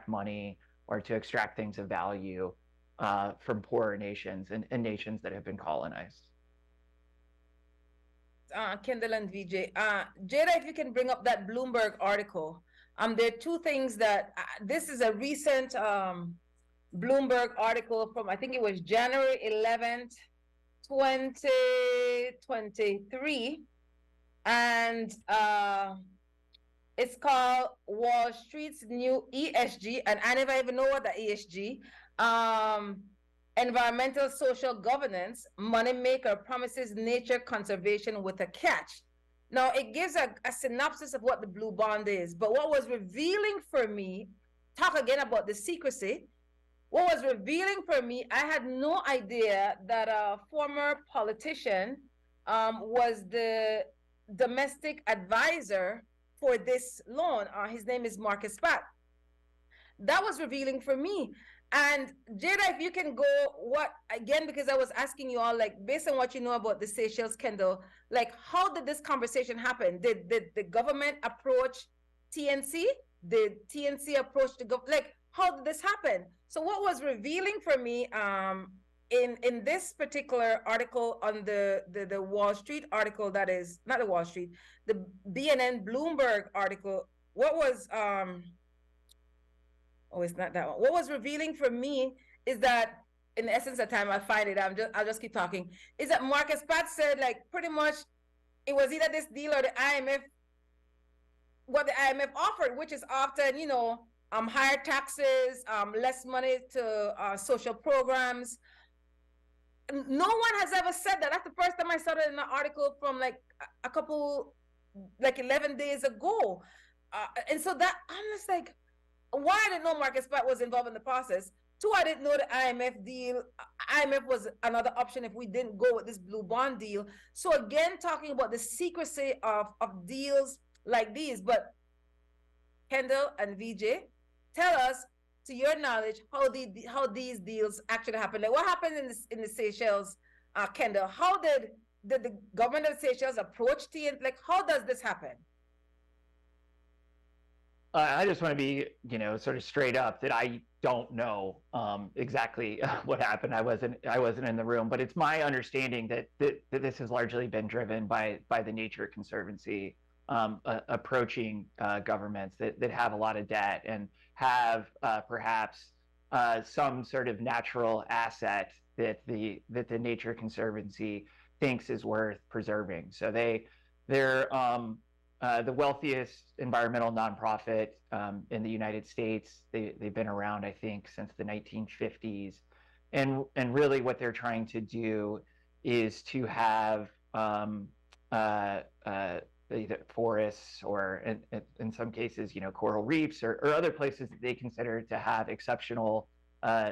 money or to extract things of value from poorer nations and nations that have been colonized. Kendall and Vijay. Jada, if you can bring up that Bloomberg article. There are two things that this is a recent Bloomberg article from, I think it was January 11th, 2023. And it's called Wall Street's New ESG. And I never even know what the ESG. Environmental social governance, moneymaker promises nature conservation with a catch. Now, it gives a synopsis of what the blue bond is, but what was revealing for me, talk again about the secrecy, what was revealing for me, I had no idea that a former politician was the domestic advisor for this loan. His name is Marcus Pat. That was revealing for me. And Jada, if you can go, again, because I was asking you all, like, based on what you know about the Seychelles, Kendall, like, how did this conversation happen? Did the government approach TNC? Did TNC approach the government? Like, how did this happen? So what was revealing for me in this particular article on the Wall Street article, that is, not the Wall Street, the BNN Bloomberg article, what was, oh, it's not that one. What was revealing for me is that, in the essence of time, I'll find it. I'll just keep talking. Is that Marcus Pat said, like, pretty much, it was either this deal or the IMF, what the IMF offered, which is often, higher taxes, less money to social programs. No one has ever said that. That's the first time I saw it in an article from like a couple, like 11 days ago. And so that, I'm just like, one, I didn't know Marcus Pat was involved in the process. Two, I didn't know the IMF deal. IMF was another option if we didn't go with this blue bond deal. So again, talking about the secrecy of deals like these. But Kendall and Vijay, tell us, to your knowledge, how these deals actually happen. Like, what happened in the Seychelles, Kendall? How did the government of the Seychelles approach TNC? Like, how does this happen? I just want to be, sort of straight up that I don't know exactly what happened. I wasn't in the room, but it's my understanding that this has largely been driven by the Nature Conservancy approaching governments that have a lot of debt and have perhaps some sort of natural asset that the Nature Conservancy thinks is worth preserving. So they're the wealthiest environmental nonprofit in the United States. They've been around, I think, since the 1950s. And really what they're trying to do is to have either forests or in some cases, coral reefs or other places that they consider to have exceptional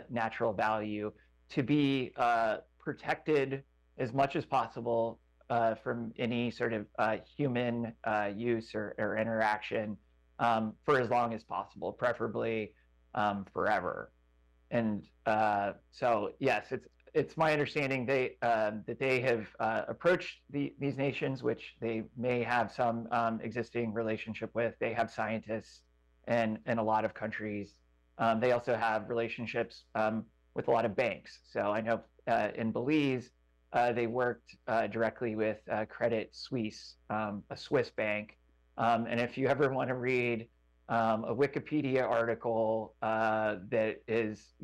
natural value to be protected as much as possible from any sort of human use or interaction for as long as possible, preferably forever. And so, yes, it's my understanding that they have approached these nations, which they may have some existing relationship with. They have scientists in a lot of countries. They also have relationships with a lot of banks. So I know in Belize, they worked directly with Credit Suisse, a Swiss bank. And if you ever want to read a Wikipedia article that is,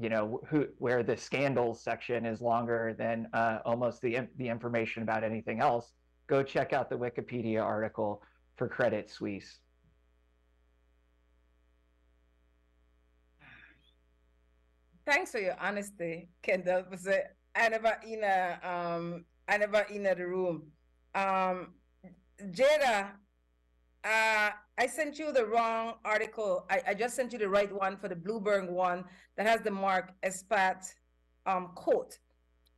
where the scandals section is longer than almost the information about anything else, go check out the Wikipedia article for Credit Suisse. Thanks for your honesty, Kendall. Because I never in the room. Jada, I sent you the wrong article. I just sent you the right one for the Bloomberg one that has the Mark Espat quote.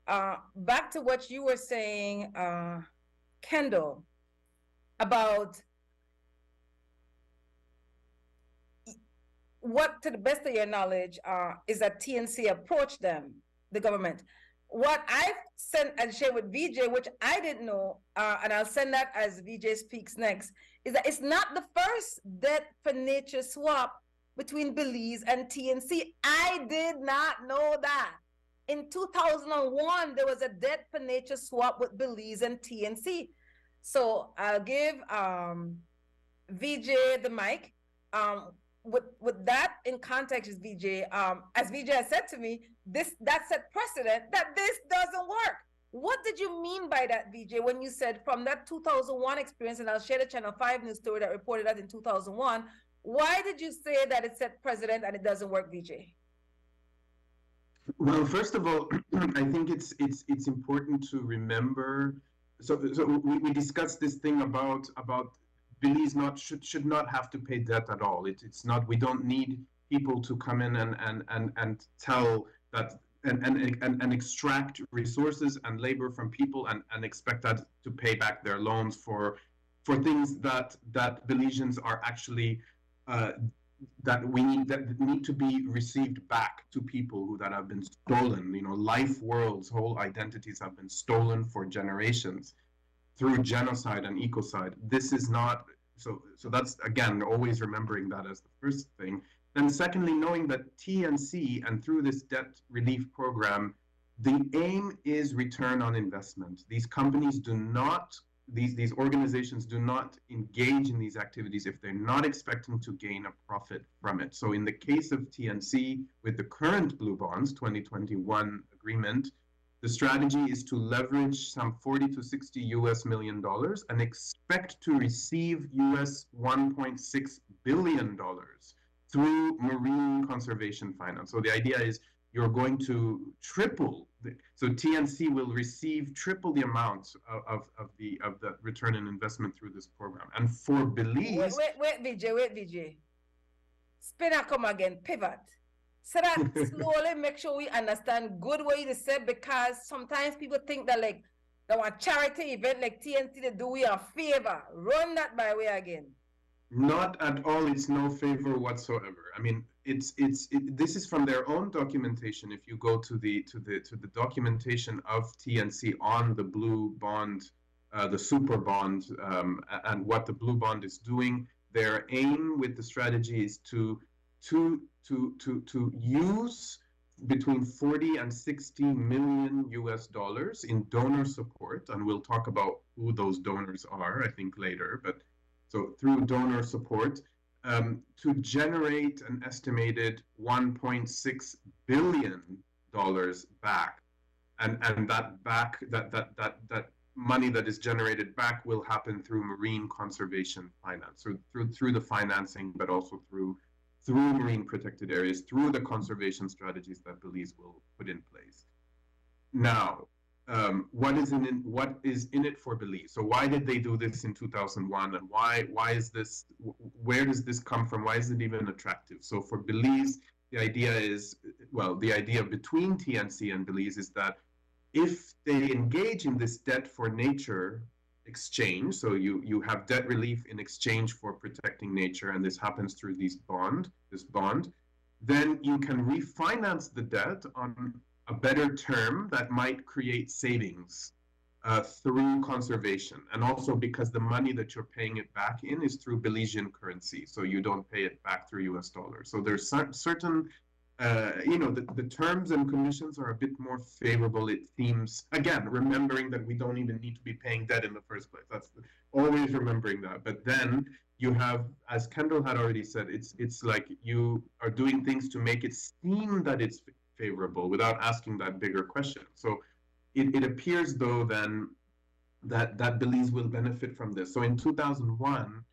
Back to what you were saying, Kendall, about what, to the best of your knowledge, is that TNC approached them, the government. What I've sent and shared with Vijay, which I didn't know, and I'll send that as Vijay speaks next, is that it's not the first debt for nature swap between Belize and TNC. I did not know that. In 2001, there was a debt for nature swap with Belize and TNC. So I'll give Vijay the mic. With that in context, is Vijay, as Vijay has said to me, that set precedent that this doesn't work. What did you mean by that, Vijay, when you said from that 2001 experience, and I'll share the Channel 5 news story that reported that in 2001, why did you say that it set precedent and it doesn't work, Vijay? Well, first of all, I think it's important to remember. So we discussed this thing about Belize should not have to pay debt at all. It's not. We don't need people to come in and tell that and extract resources and labor from people and expect that to pay back their loans for things that Belizeans are actually that need to be received back to people that have been stolen. You know, life worlds, whole identities have been stolen for generations through genocide and ecocide. This is not, so that's, again, always remembering that as the first thing. Then secondly, knowing that TNC, and through this debt relief program, the aim is return on investment. These companies do not, these organizations do not engage in these activities if they're not expecting to gain a profit from it. So in the case of TNC, with the current Blue Bonds 2021 agreement, the strategy is to leverage some 40 to 60 US million dollars and expect to receive US 1.6 billion dollars through marine conservation finance. So the idea is you're going to triple. So TNC will receive triple the amount of the return on investment through this program. And for Belize, wait, Vijay. Spin and come again. Pivot. So that slowly make sure we understand good what you said, because sometimes people think that like they want charity event like TNC to do we a favor. Run that by way again. Not at all. It's no favor whatsoever. I mean, this is from their own documentation. If you go to the documentation of TNC on the blue bond, the super bond, and what the blue bond is doing, their aim with the strategy is to use between 40 and 60 million US dollars in donor support, and we'll talk about who those donors are, I think, later, but so through donor support, to generate an estimated $1.6 billion back, and that money that is generated back will happen through marine conservation finance, so through the financing, but also through marine protected areas, through the conservation strategies that Belize will put in place. Now, what is in it for Belize? So why did they do this in 2001, and why is this? Where does this come from? Why is it even attractive? So for Belize, the idea between TNC and Belize is that if they engage in this debt for nature exchange, so you have debt relief in exchange for protecting nature, and this happens through this bond, then you can refinance the debt on a better term that might create savings through conservation. And also because the money that you're paying it back in is through Belizean currency, so you don't pay it back through US dollars. So there's certain, the terms and conditions are a bit more favorable, it seems. Again, remembering that we don't even need to be paying debt in the first place. That's always remembering that. But then you have, as Kendall had already said, it's like you are doing things to make it seem that it's favorable without asking that bigger question. So it appears, though, then that Belize will benefit from this. So in 2001,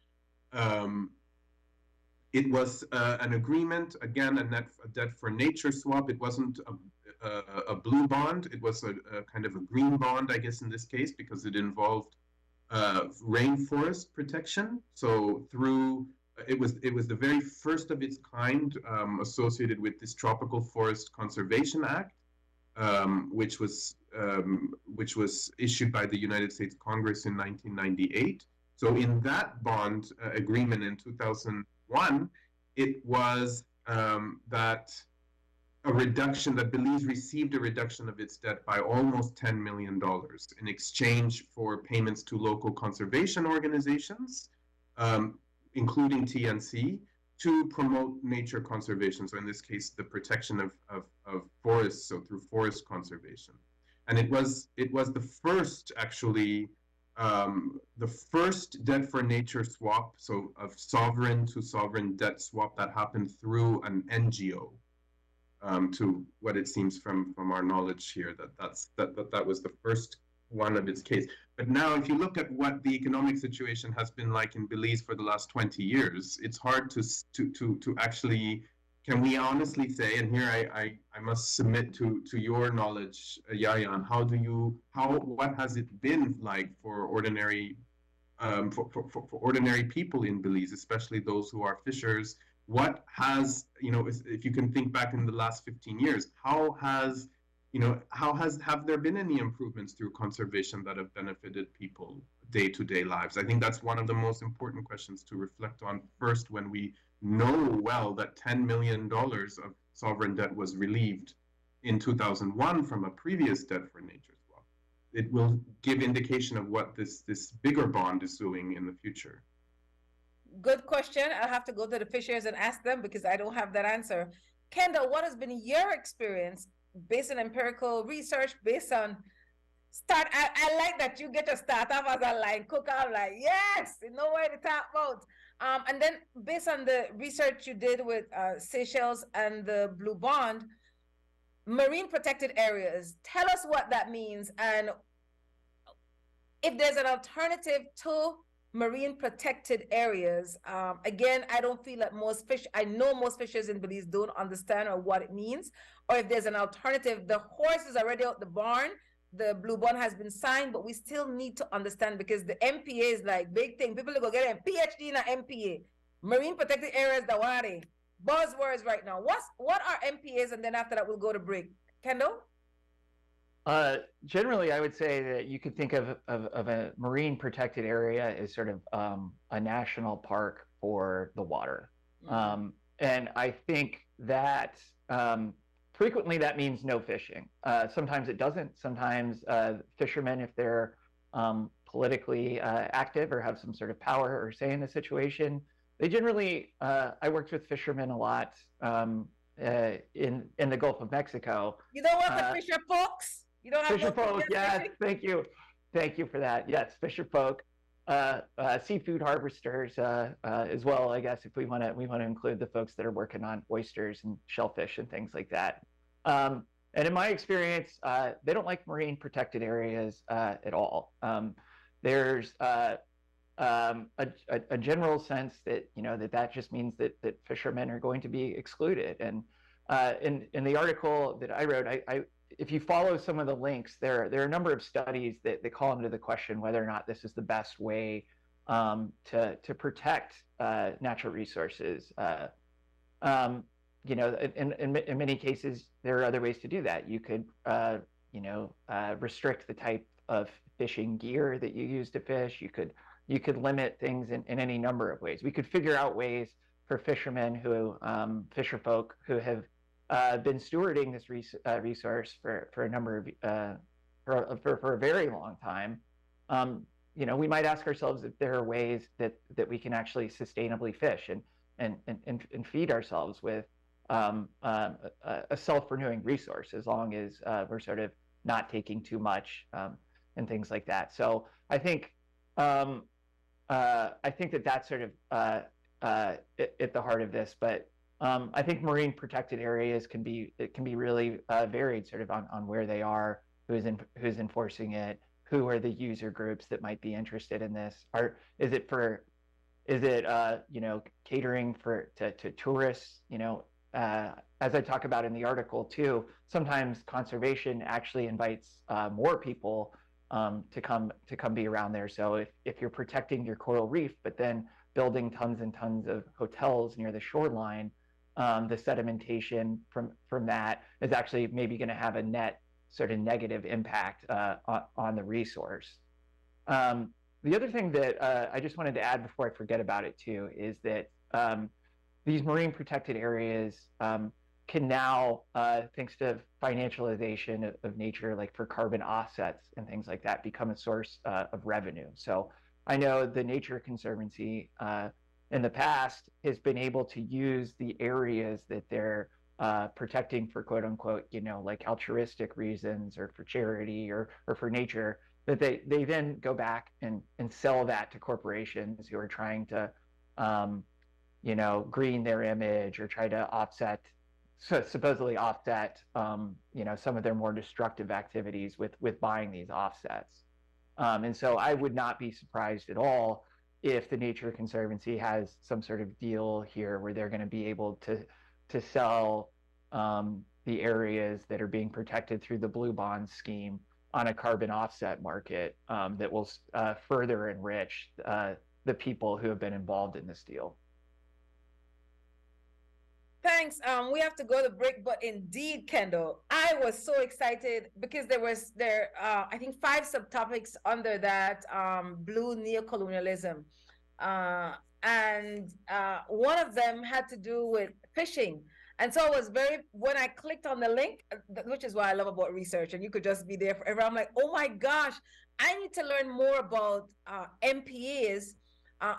It was an agreement, again, a debt for nature swap. It wasn't a blue bond. It was a kind of a green bond, I guess, in this case, because it involved rainforest protection. So it was the very first of its kind associated with this Tropical Forest Conservation Act, which was issued by the United States Congress in 1998. So in that bond agreement in 2001, it was that Belize received a reduction of its debt by almost $10 million in exchange for payments to local conservation organizations, including TNC, to promote nature conservation. So in this case, the protection of forests, so through forest conservation. And it was the first, actually, the first debt for nature swap, so of sovereign to sovereign debt swap that happened through an NGO. To what it seems from our knowledge here, that was the first one of its case. But now, if you look at what the economic situation has been like in Belize for the last 20 years, it's hard to actually, can we honestly say, and here I must submit to your knowledge, YaYa, on what has it been like for ordinary ordinary people in Belize, especially those who are fishers? What has, if you can think back in the last 15 years, have there been any improvements through conservation that have benefited people day-to-day lives? I think that's one of the most important questions to reflect on first, when we know well that $10 million of sovereign debt was relieved in 2001 from a previous debt for nature swap. It will give indication of what this bigger bond is doing in the future. Good question. I'll have to go to the fishers and ask them because I don't have that answer. Kendall, what has been your experience based on empirical research, based on I like that you get to start off as a line cook. I'm like, yes, you know where to talk about. And then based on the research you did with Seychelles and the Blue Bond, marine protected areas, tell us what that means, and if there's an alternative to marine protected areas. Again, I don't feel that I know most fishers in Belize don't understand or what it means, or if there's an alternative. The horse is already out the barn, the Blue Bond has been signed, but we still need to understand, because the MPA is like big thing. People go get a PhD in an MPA. Marine protected areas, the wari. Buzzwords right now. What are MPAs? And then after that, we'll go to break. Kendall? Generally, I would say that you could think of a marine protected area as sort of a national park for the water. Mm-hmm. And I think that frequently that means no fishing. Sometimes it doesn't. Sometimes fishermen, if they're politically active or have some sort of power or say in the situation, they generally, I worked with fishermen a lot in the Gulf of Mexico. You don't want the fisher folks? You don't have fisher folk, yes, thank you for that. Yes, fisher folk, seafood harvesters as well. I guess if we want to include the folks that are working on oysters and shellfish and things like that. And in my experience, they don't like marine protected areas at all. There's a general sense that that just means that fishermen are going to be excluded. And in the article that I wrote, if you follow some of the links, there are a number of studies that call into the question whether or not this is the best way to protect natural resources. In many cases, there are other ways to do that. You could restrict the type of fishing gear that you use to fish. You could limit things in any number of ways. We could figure out ways for fishermen fisher folk who have been stewarding this resource for a number of for a very long time. We might ask ourselves if there are ways that we can actually sustainably fish and feed ourselves with a self-renewing resource, as long as we're sort of not taking too much and things like that. So I think that's sort of at the heart of this, but I think marine protected areas can be really varied, sort of on where they are, who's enforcing it, who are the user groups that might be interested in this. Is it for Is it, catering to tourists? As I talk about in the article too, sometimes conservation actually invites more people to come be around there. So if you're protecting your coral reef, but then building tons and tons of hotels near the shoreline, the sedimentation from that is actually maybe going to have a net sort of negative impact on the resource. The other thing that I just wanted to add before I forget about it too is that these marine protected areas can now, thanks to financialization of nature, like for carbon offsets and things like that, become a source of revenue. So I know the Nature Conservancy in the past has been able to use the areas that they're protecting for quote unquote, like altruistic reasons or for charity or for nature, that they then go back and sell that to corporations who are trying to, green their image or try to supposedly offset, some of their more destructive activities with buying these offsets. And so I would not be surprised at all if the Nature Conservancy has some sort of deal here where they're going to be able to sell the areas that are being protected through the Blue Bond scheme on a carbon offset market that will further enrich the people who have been involved in this deal. Thanks. We have to go to break, but indeed, Kendall, I was so excited because there I think 5 subtopics under that blue neocolonialism, and one of them had to do with fishing. And so it was when I clicked on the link, which is what I love about research, and you could just be there forever. I'm like, oh my gosh, I need to learn more about MPAs.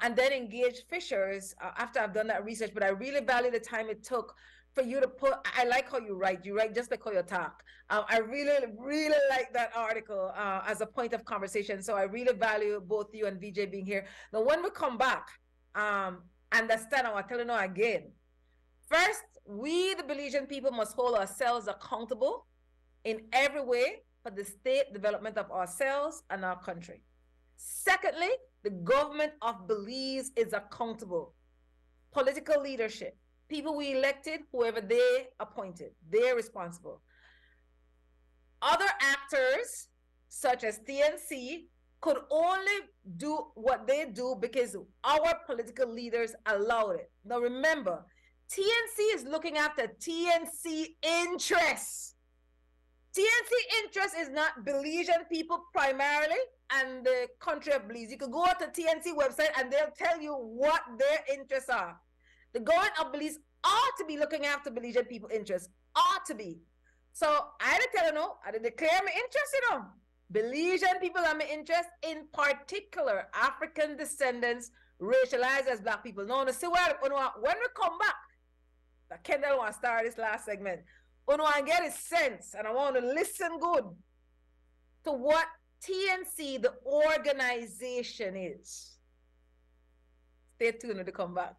And then engage fishers after I've done that research. But I really value the time it took for you to I like how you write just like how you talk. I really, really like that article as a point of conversation. So I really value both you and Vijay being here. Now, when we come back, understand, I want to tell you again. First, we, the Belizean people, must hold ourselves accountable in every way for the state development of ourselves and our country. Secondly, the government of Belize is accountable. Political leadership, people we elected, whoever they appointed, they're responsible. Other actors, such as TNC, could only do what they do because our political leaders allowed it. Now remember, TNC is looking after TNC interests. TNC interest is not Belizean people primarily and the country of Belize. You could go to TNC website and they'll tell you what their interests are. The government of Belize ought to be looking after Belizean people interests. Ought to be. So I tell you no, I declare my interest, Belizean people are my interest, in particular African descendants racialized as Black people. Now, see what when we come back, Kendall want to start this last segment. I want to get a sense, and I want to listen good to what TNC, the organization, is. Stay tuned to come back.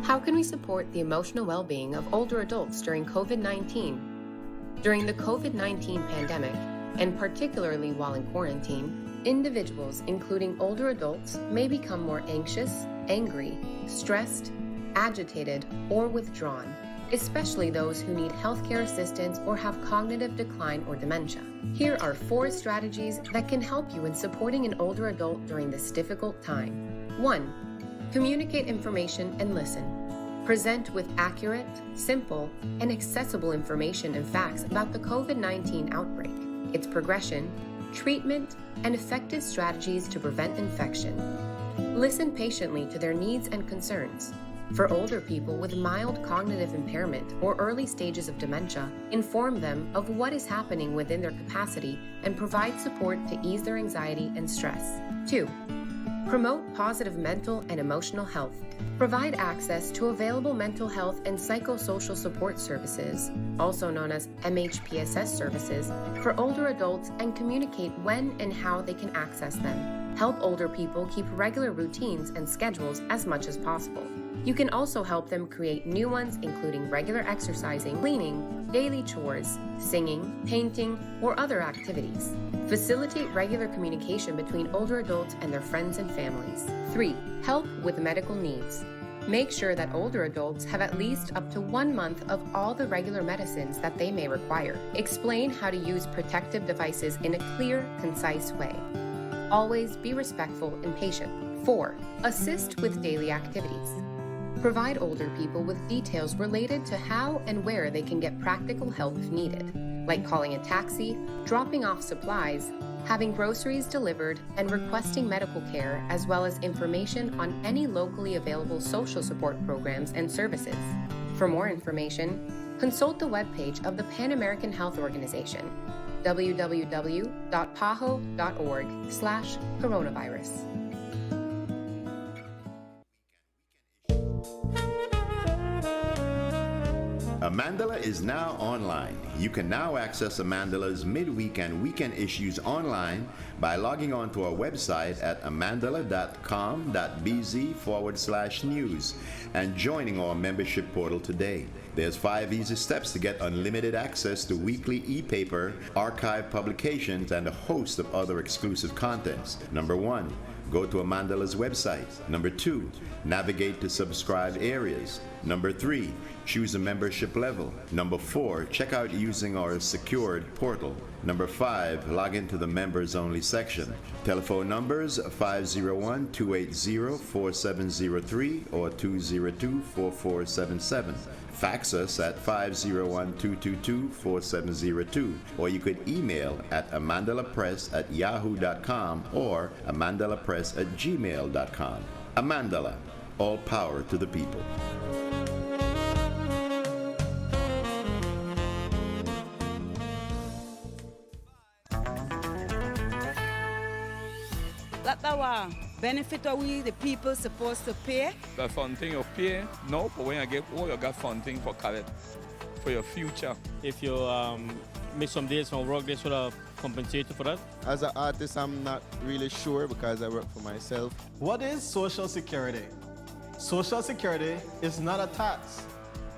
How can we support the emotional well-being of older adults during COVID-19? During the COVID-19 pandemic, and particularly while in quarantine, individuals, including older adults, may become more anxious, angry, stressed, agitated, or withdrawn, especially those who need healthcare assistance or have cognitive decline or dementia. Here are 4 strategies that can help you in supporting an older adult during this difficult time. 1. Communicate information and listen. Present with accurate, simple, and accessible information and facts about the COVID-19 outbreak, its progression, treatment, and effective strategies to prevent infection. Listen patiently to their needs and concerns. For older people with mild cognitive impairment or early stages of dementia, inform them of what is happening within their capacity and provide support to ease their anxiety and stress. 2. Promote positive mental and emotional health. Provide access to available mental health and psychosocial support services, also known as MHPSS services, for older adults and communicate when and how they can access them. Help older people keep regular routines and schedules as much as possible. You can also help them create new ones, including regular exercising, cleaning, daily chores, singing, painting, or other activities. Facilitate regular communication between older adults and their friends and families. 3. Help with medical needs. Make sure that older adults have at least up to 1 month of all the regular medicines that they may require. Explain how to use protective devices in a clear, concise way. Always be respectful and patient. 4. Assist with daily activities. Provide older people with details related to how and where they can get practical help if needed, like calling a taxi, dropping off supplies, having groceries delivered, and requesting medical care, as well as information on any locally available social support programs and services. For more information, consult the webpage of the Pan American Health Organization, www.paho.org/coronavirus. Amandala is now online. You can now access Amandala's midweek and weekend issues online by logging on to our website at amandala.com.bz/news and joining our membership portal today. There's 5 easy steps to get unlimited access to weekly e-paper, archive publications, and a host of other exclusive contents. Number 1, go to Amandala's website. Number 2, navigate to subscribed areas. Number 3, choose a membership level. Number 4, check out using our secured portal. Number 5, log into the members only section. Telephone numbers 501-280-4703 or 202-4477. Fax us at 501-222-4702, or you could email at amandalapress@yahoo.com or amandalapress@gmail.com. Amandala, all power to the people. That's our benefit are we the people supposed to pay? The funding you pay now, but when you get old, you got funding for for your future. If you miss some days from work, they should have compensated for that. As an artist, I'm not really sure because I work for myself. What is Social Security? Social Security is not a tax.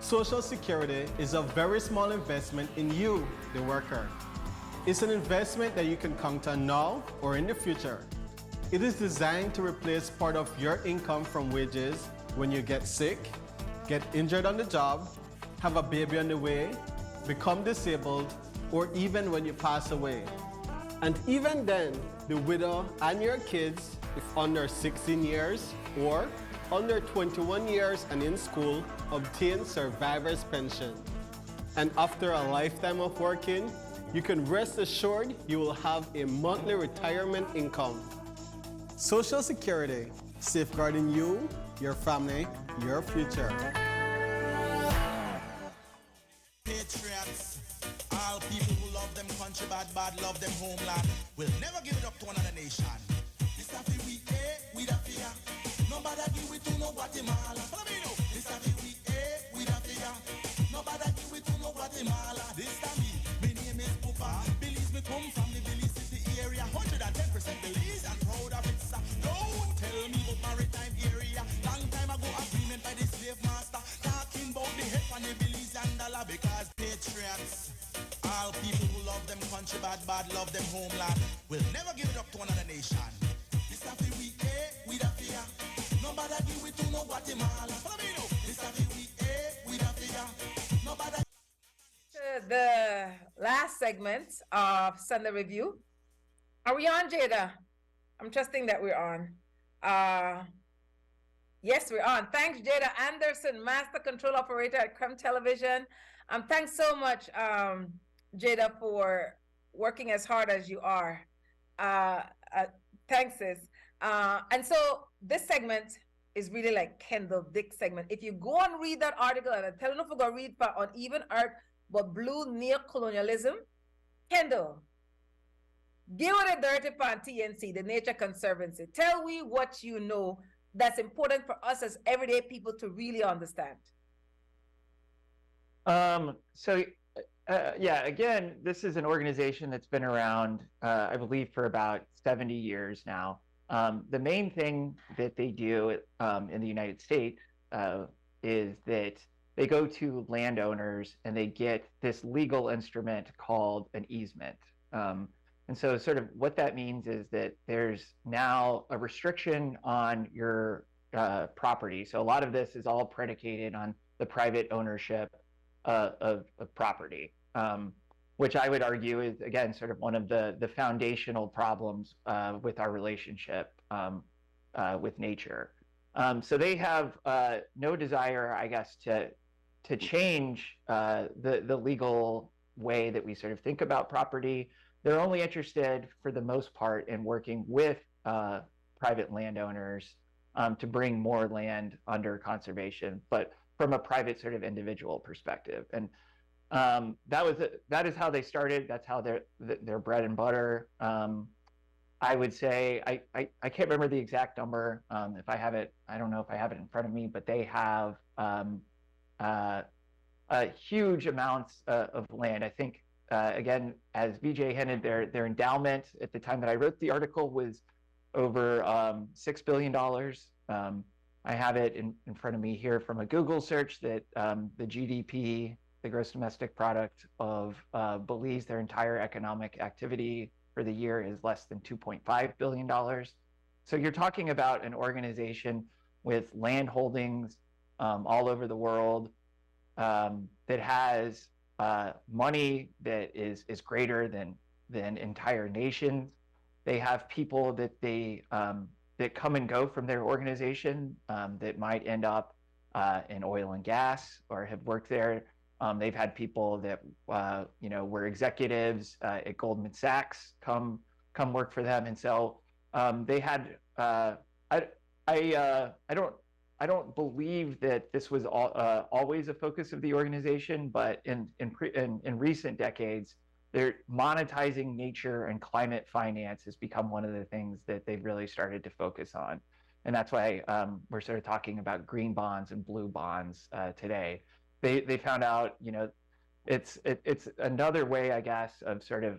Social Security is a very small investment in you, the worker. It's an investment that you can count on now or in the future. It is designed to replace part of your income from wages when you get sick, get injured on the job, have a baby on the way, become disabled, or even when you pass away. And even then, the widow and your kids, if under 16 years or under 21 years and in school, obtain survivor's pension. And after a lifetime of working, you can rest assured you will have a monthly retirement income. Social Security, safeguarding you, your family, your future. Patriots, all people who love them country bad, love them homeland, will never give it up to another nation. This happy week, we da fear. Nobody give it to no Guatemala. This happy week, we da fear. Nobody give it to no Guatemala. This time me name is Pupa. Belize me come from the Belize City area. 110% Belize and proud of it. Don't tell me about maritime area. Long time ago agreement by the slave master. Talking about the head on the Belize and dollar because patriots, all people who love them country bad, love them homeland, will never give it up to another nation. This happy week, we da fear. Nobody give it to no Guatemala. This happy week, we da fear. Nobody. The last segment of Sunday Review. Are we on, Jada? I'm trusting that we're on. Yes, we're on. Thanks, Jada Anderson, Master Control Operator at Krem Television. Thanks so much, Jada, for working as hard as you are. Thanks, sis. And so this segment is really like Kendall Dix segment. If you go and read that article, and I'm telling you, if you go read on Even Earth, but Blue Neocolonialism, Kendall, give it a dirty pan TNC, the Nature Conservancy. Tell me what you know that's important for us as everyday people to really understand. Again, this is an organization that's been around, I believe, for about 70 years now. The main thing that they do in the United States is that they go to landowners and they get this legal instrument called an easement. And so sort of what that means is that there's now a restriction on your property. So a lot of this is all predicated on the private ownership of property, which I would argue is, again, sort of one of the foundational problems with our relationship with nature. So they have no desire, I guess, to change the legal way that we sort of think about property. They're only interested, for the most part, in working with private landowners to bring more land under conservation, but from a private sort of individual perspective. And that is how they started. That's how their bread and butter. I would say I can't remember the exact number. If I have it, I don't know if I have it in front of me, but they have huge amounts of land. I think again, as Vijay hinted, their endowment at the time that I wrote the article was over $6 billion. I have it in front of me here from a Google search that the GDP, the gross domestic product of Belize, their entire economic activity for the year is less than $2.5 billion. So you're talking about an organization with land holdings all over the world that has money that is greater than entire nations. They have people that that come and go from their organization that might end up in oil and gas or have worked there. They've had people that were executives at Goldman Sachs come work for them, and so they had. I don't believe that this was always a focus of the organization, but in recent decades, they're monetizing nature and climate finance has become one of the things that they've really started to focus on, and that's why we're sort of talking about green bonds and blue bonds today. They found out, it's another way, I guess, of sort of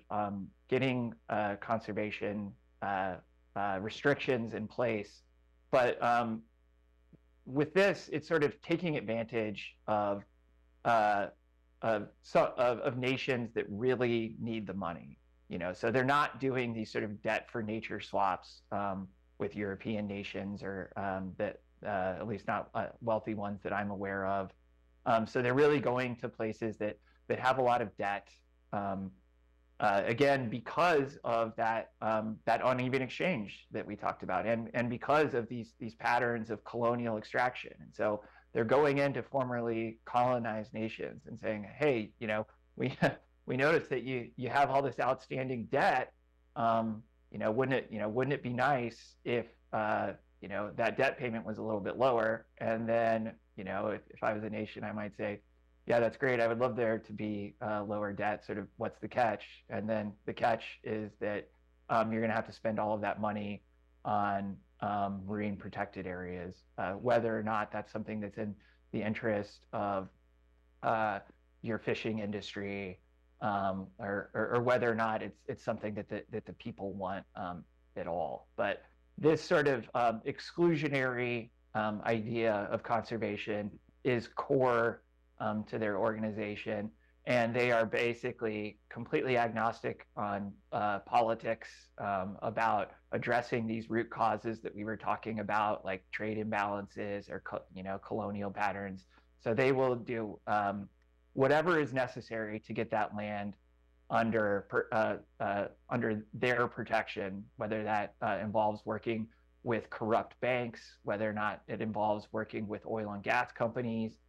getting conservation restrictions in place, but with this, it's sort of taking advantage of nations that really need the money. So they're not doing these sort of debt for nature swaps with European nations or that at least not wealthy ones that I'm aware of. So they're really going to places that have a lot of debt. Again, because of that uneven exchange that we talked about, and because of these patterns of colonial extraction. And so they're going into formerly colonized nations and saying, hey, we noticed that you have all this outstanding debt. Wouldn't it be nice if that debt payment was a little bit lower? And then if I was a nation, I might say, yeah, that's great. I would love there to be lower debt. Sort of, what's the catch? And then the catch is that you're going to have to spend all of that money on marine protected areas, whether or not that's something that's in the interest of your fishing industry, or whether or not it's something that the people want at all. But this sort of exclusionary idea of conservation is core to their organization, and they are basically completely agnostic on politics, about addressing these root causes that we were talking about, like trade imbalances or colonial patterns. So they will do whatever is necessary to get that land under their protection, whether that involves working with corrupt banks, whether or not it involves working with oil and gas companies,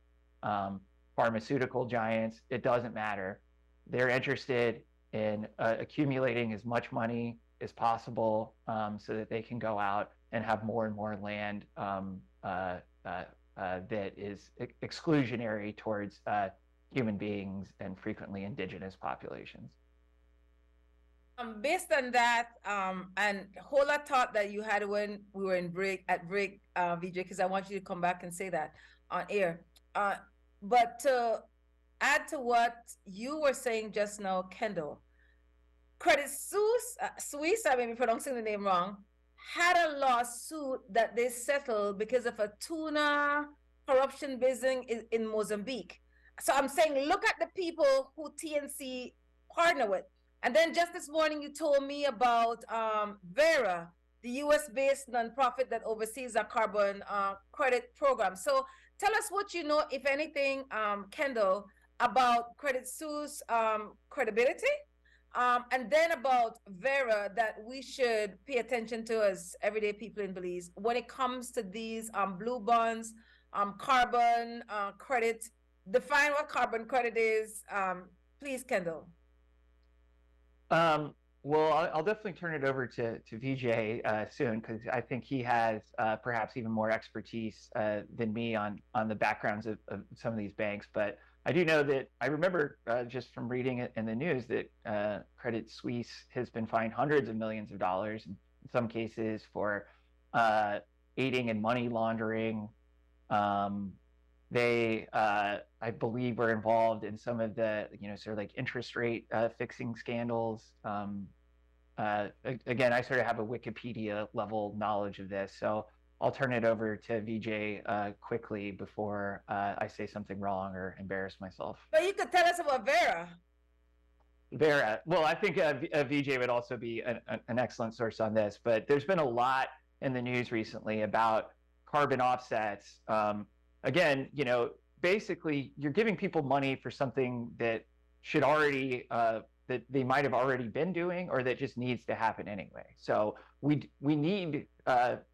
pharmaceutical giants. It doesn't matter. They're interested in accumulating as much money as possible so that they can go out and have more and more land that is exclusionary towards human beings and frequently indigenous populations. Based on that, and whole lot thought that you had when we were at break, Vijay, because I want you to come back and say that on air. But to add to what you were saying just now, Kendall, Credit Suisse, I may be pronouncing the name wrong, had a lawsuit that they settled because of a tuna corruption business in Mozambique. So I'm saying, look at the people who TNC partner with. And then just this morning, you told me about Vera, the US-based nonprofit that oversees a carbon credit program. So tell us what you know, if anything, Kendall, about Credit Suisse credibility, and then about Vera that we should pay attention to as everyday people in Belize when it comes to these blue bonds, carbon credit. Define what carbon credit is, please, Kendall. Well, I'll definitely turn it over to Vijay soon, because I think he has perhaps even more expertise than me on the backgrounds of some of these banks. But I do know that I remember just from reading it in the news that Credit Suisse has been fined hundreds of millions of dollars in some cases for aiding and money laundering. They, I believe, were involved in some of the, sort of like interest rate fixing scandals. Again, I sort of have a Wikipedia level knowledge of this, so I'll turn it over to Vijay quickly before I say something wrong or embarrass myself. But you could tell us about Vera. Vera, well, I think Vijay would also be an excellent source on this, but there's been a lot in the news recently about carbon offsets. Again, basically you're giving people money for something that should already, that they might have already been doing, or that just needs to happen anyway. So we need,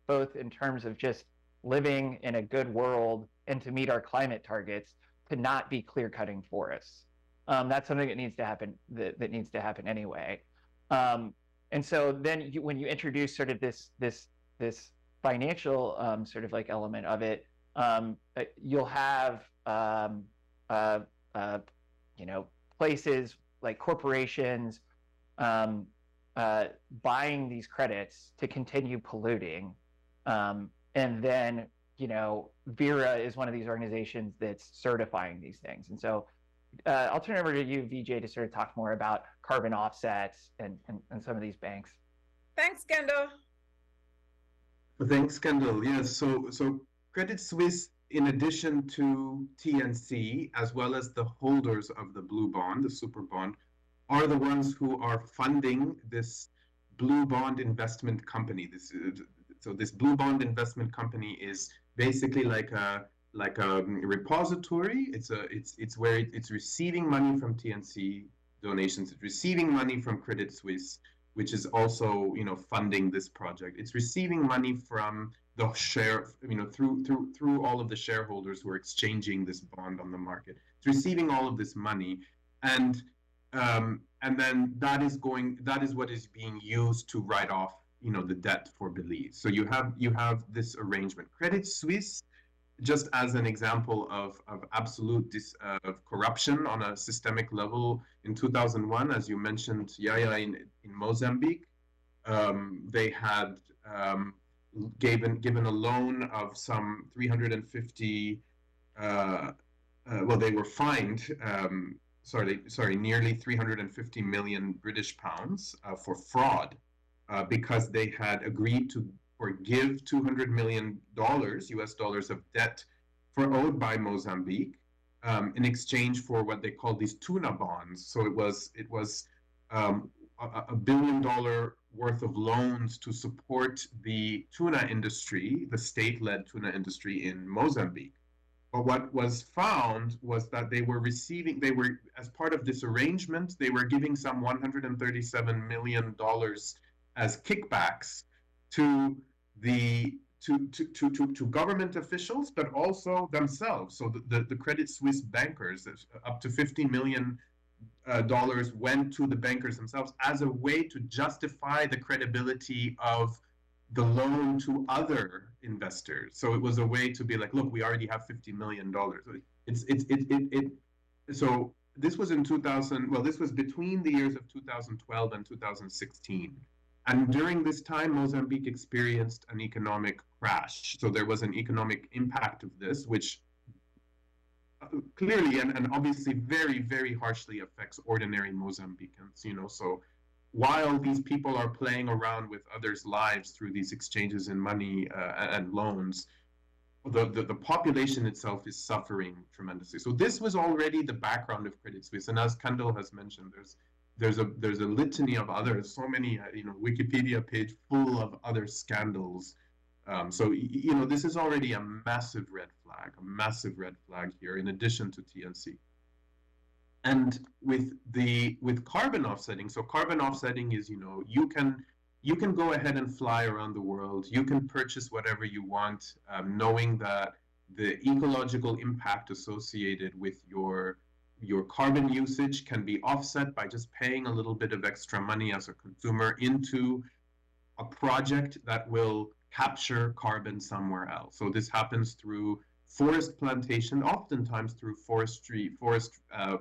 both in terms of just living in a good world and to meet our climate targets, to not be clear cutting forests. That's something that needs to happen, that needs to happen anyway. And so then when you introduce sort of this financial sort of like element of it, you'll have places like corporations buying these credits to continue polluting, and then Vera is one of these organizations that's certifying these things. And so I'll turn it over to you, Vijay, to sort of talk more about carbon offsets and some of these banks. Thanks, Kendall. Thanks, Kendall. Yes, so Credit Suisse, in addition to TNC, as well as the holders of the blue bond, the super bond, are the ones who are funding this blue bond investment company. This blue bond investment company is basically like a repository. It's where it's receiving money from TNC donations. It's receiving money from Credit Suisse, which is also funding this project. It's receiving money from the share, through all of the shareholders who are exchanging this bond on the market. It's receiving all of this money, and then that is what is being used to write off the debt for Belize. So you have this arrangement. Credit Suisse, just as an example of absolute corruption on a systemic level, in 2001, as you mentioned, YaYa, in Mozambique, they had given a loan of some 350. They were fined. Nearly 350 million British pounds for fraud, because they had agreed to forgive $200 million US dollars of debt owed by Mozambique, in exchange for what they called these tuna bonds. So it was $1 billion worth of loans to support the tuna industry, the state-led tuna industry in Mozambique. But what was found was that as part of this arrangement, they were giving some $137 million as kickbacks to government officials, but also themselves. So the Credit Suisse bankers, up to $50 million went to the bankers themselves as a way to justify the credibility of the loan to other investors. So it was a way to be like, look, we already have $50 million. So this was in 2000. Well, this was between the years of 2012 and 2016. And during this time, Mozambique experienced an economic crash. So there was an economic impact of this, which clearly and obviously very, very harshly affects ordinary Mozambicans. So while these people are playing around with others' lives through these exchanges in money and loans, the population itself is suffering tremendously. So this was already the background of Credit Suisse, and as Kendall has mentioned, there's a litany of others, so many Wikipedia page full of other scandals. So this is already a massive red flag here, in addition to TNC. And with carbon offsetting, so carbon offsetting is you can go ahead and fly around the world. You can purchase whatever you want, knowing that the ecological impact associated with your carbon usage can be offset by just paying a little bit of extra money as a consumer into a project that will capture carbon somewhere else. So this happens through forest plantation, oftentimes through forest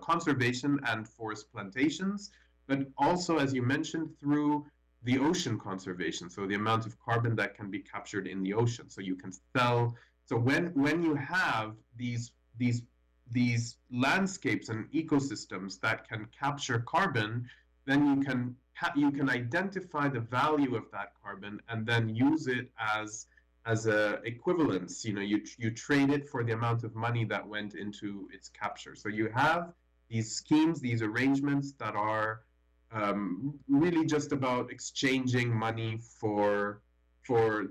conservation and forest plantations, but also, as you mentioned, through the ocean conservation, so the amount of carbon that can be captured in the ocean. So you can sell. So when you have these landscapes and ecosystems that can capture carbon, then you can identify the value of that carbon and then use it as a equivalence. You trade it for the amount of money that went into its capture. So you have these schemes, these arrangements that are really just about exchanging money for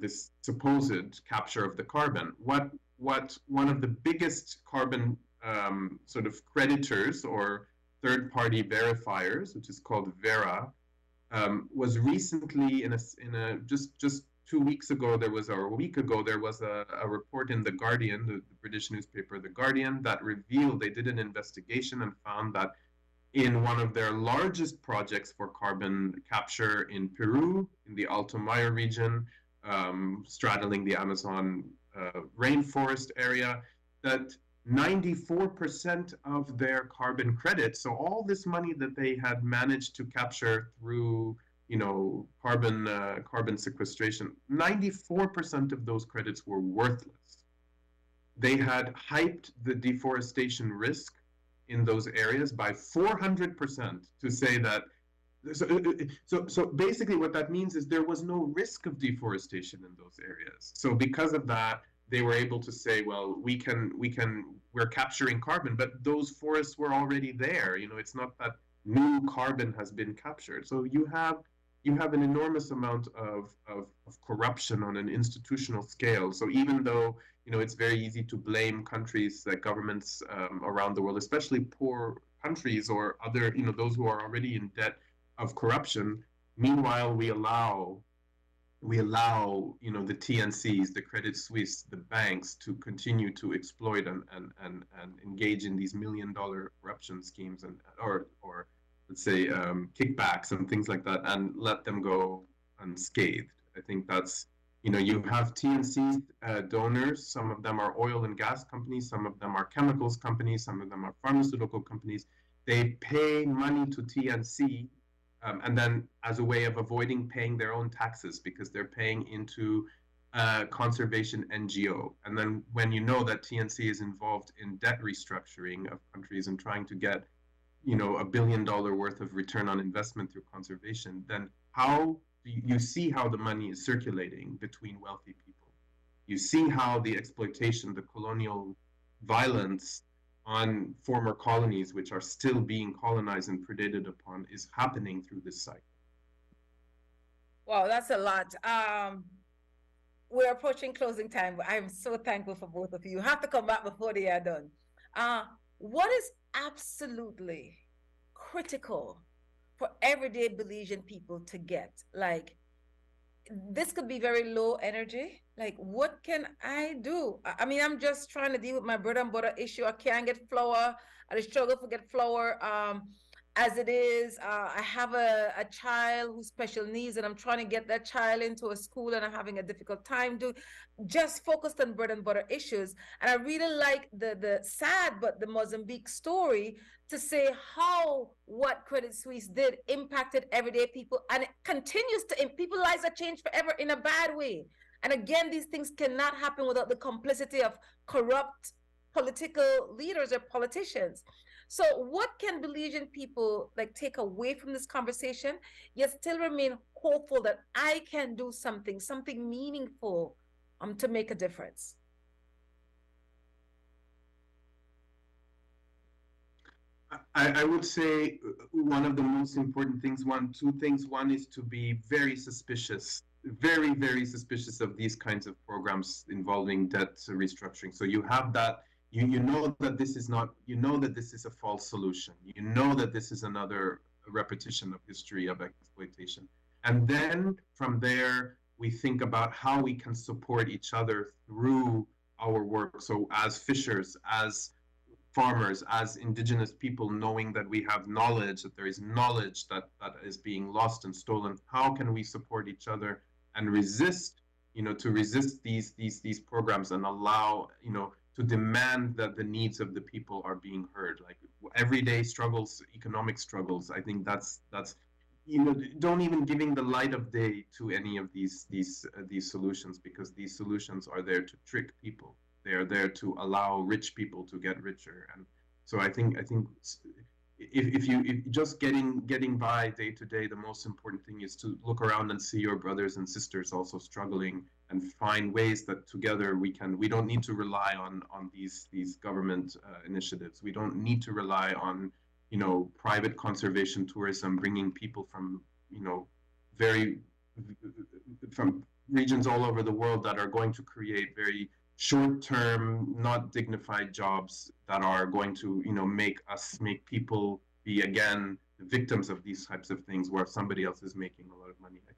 this supposed capture of the carbon. What one of the biggest carbon sort of creditors or third-party verifiers, which is called Vera, was recently in a just 2 weeks ago, or a week ago, there was a report in The Guardian, the British newspaper The Guardian, that revealed they did an investigation and found that in one of their largest projects for carbon capture in Peru, in the Alto Maya region, straddling the Amazon rainforest area, that 94% of their carbon credits, so all this money that they had managed to capture through carbon sequestration, 94% of those credits were worthless. They had hyped the deforestation risk in those areas by 400% to say that. So basically what that means is there was no risk of deforestation in those areas. So because of that, they were able to say, well, we're capturing carbon, but those forests were already there. It's not that new carbon has been captured. So you have an enormous amount of corruption on an institutional scale. So even though it's very easy to blame countries, like governments around the world, especially poor countries or other, those who are already in debt of corruption. Meanwhile, we allow the TNCs, the Credit Suisse, the banks to continue to exploit and engage in these $1 million corruption schemes or let's say kickbacks and things like that, and let them go unscathed. I think that's, you have TNC donors. Some of them are oil and gas companies, some of them are chemicals companies, some of them are pharmaceutical companies. They pay money to TNC and then as a way of avoiding paying their own taxes, because they're paying into conservation NGO. And then when you know that TNC is involved in debt restructuring of countries and trying to get $1 billion worth of return on investment through conservation, then how you see how the money is circulating between wealthy people. You see how the exploitation, the colonial violence on former colonies, which are still being colonized and predated upon, is happening through this cycle. Wow, that's a lot. We're approaching closing time, but I'm so thankful for both of you. You have to come back before they are done. What is absolutely critical for everyday Belizean people to get? Like, this could be very low energy. Like, what can I do? I mean, I'm just trying to deal with my bread and butter issue. I can't get flour. I struggle to get flour. As it is, I have a child who's special needs, and I'm trying to get that child into a school, and I'm having a difficult time just focused on bread and butter issues. And I really like the sad, but the Mozambique story, to say how what Credit Suisse did impacted everyday people, and it continues to. People's lives are changed forever in a bad way. And again, these things cannot happen without the complicity of corrupt political leaders or politicians. So what can Belizean people take away from this conversation, yet still remain hopeful that I can do something meaningful to make a difference? I would say one of the most important things, two things. One is to be very suspicious, very, very suspicious of these kinds of programs involving debt restructuring. So you have that, you know that this is not, you know that this is a false solution. You know that this is another repetition of history of exploitation. And then from there, we think about how we can support each other through our work. So as fishers, as farmers, as indigenous people, knowing that we have knowledge, that there is knowledge that is being lost and stolen, how can we support each other and resist, to resist these programs and allow, to demand that the needs of the people are being heard, like everyday struggles, economic struggles. I think that's don't even giving the light of day to any of these solutions, because these solutions are there to trick people. They are there to allow rich people to get richer. And so I think if just getting by day to day, the most important thing is to look around and see your brothers and sisters also struggling, and find ways that together we don't need to rely on these government initiatives. We don't need to rely on private conservation tourism, bringing people from from regions all over the world that are going to create very short-term, not dignified jobs that are going to, make people be again victims of these types of things, where somebody else is making a lot of money. I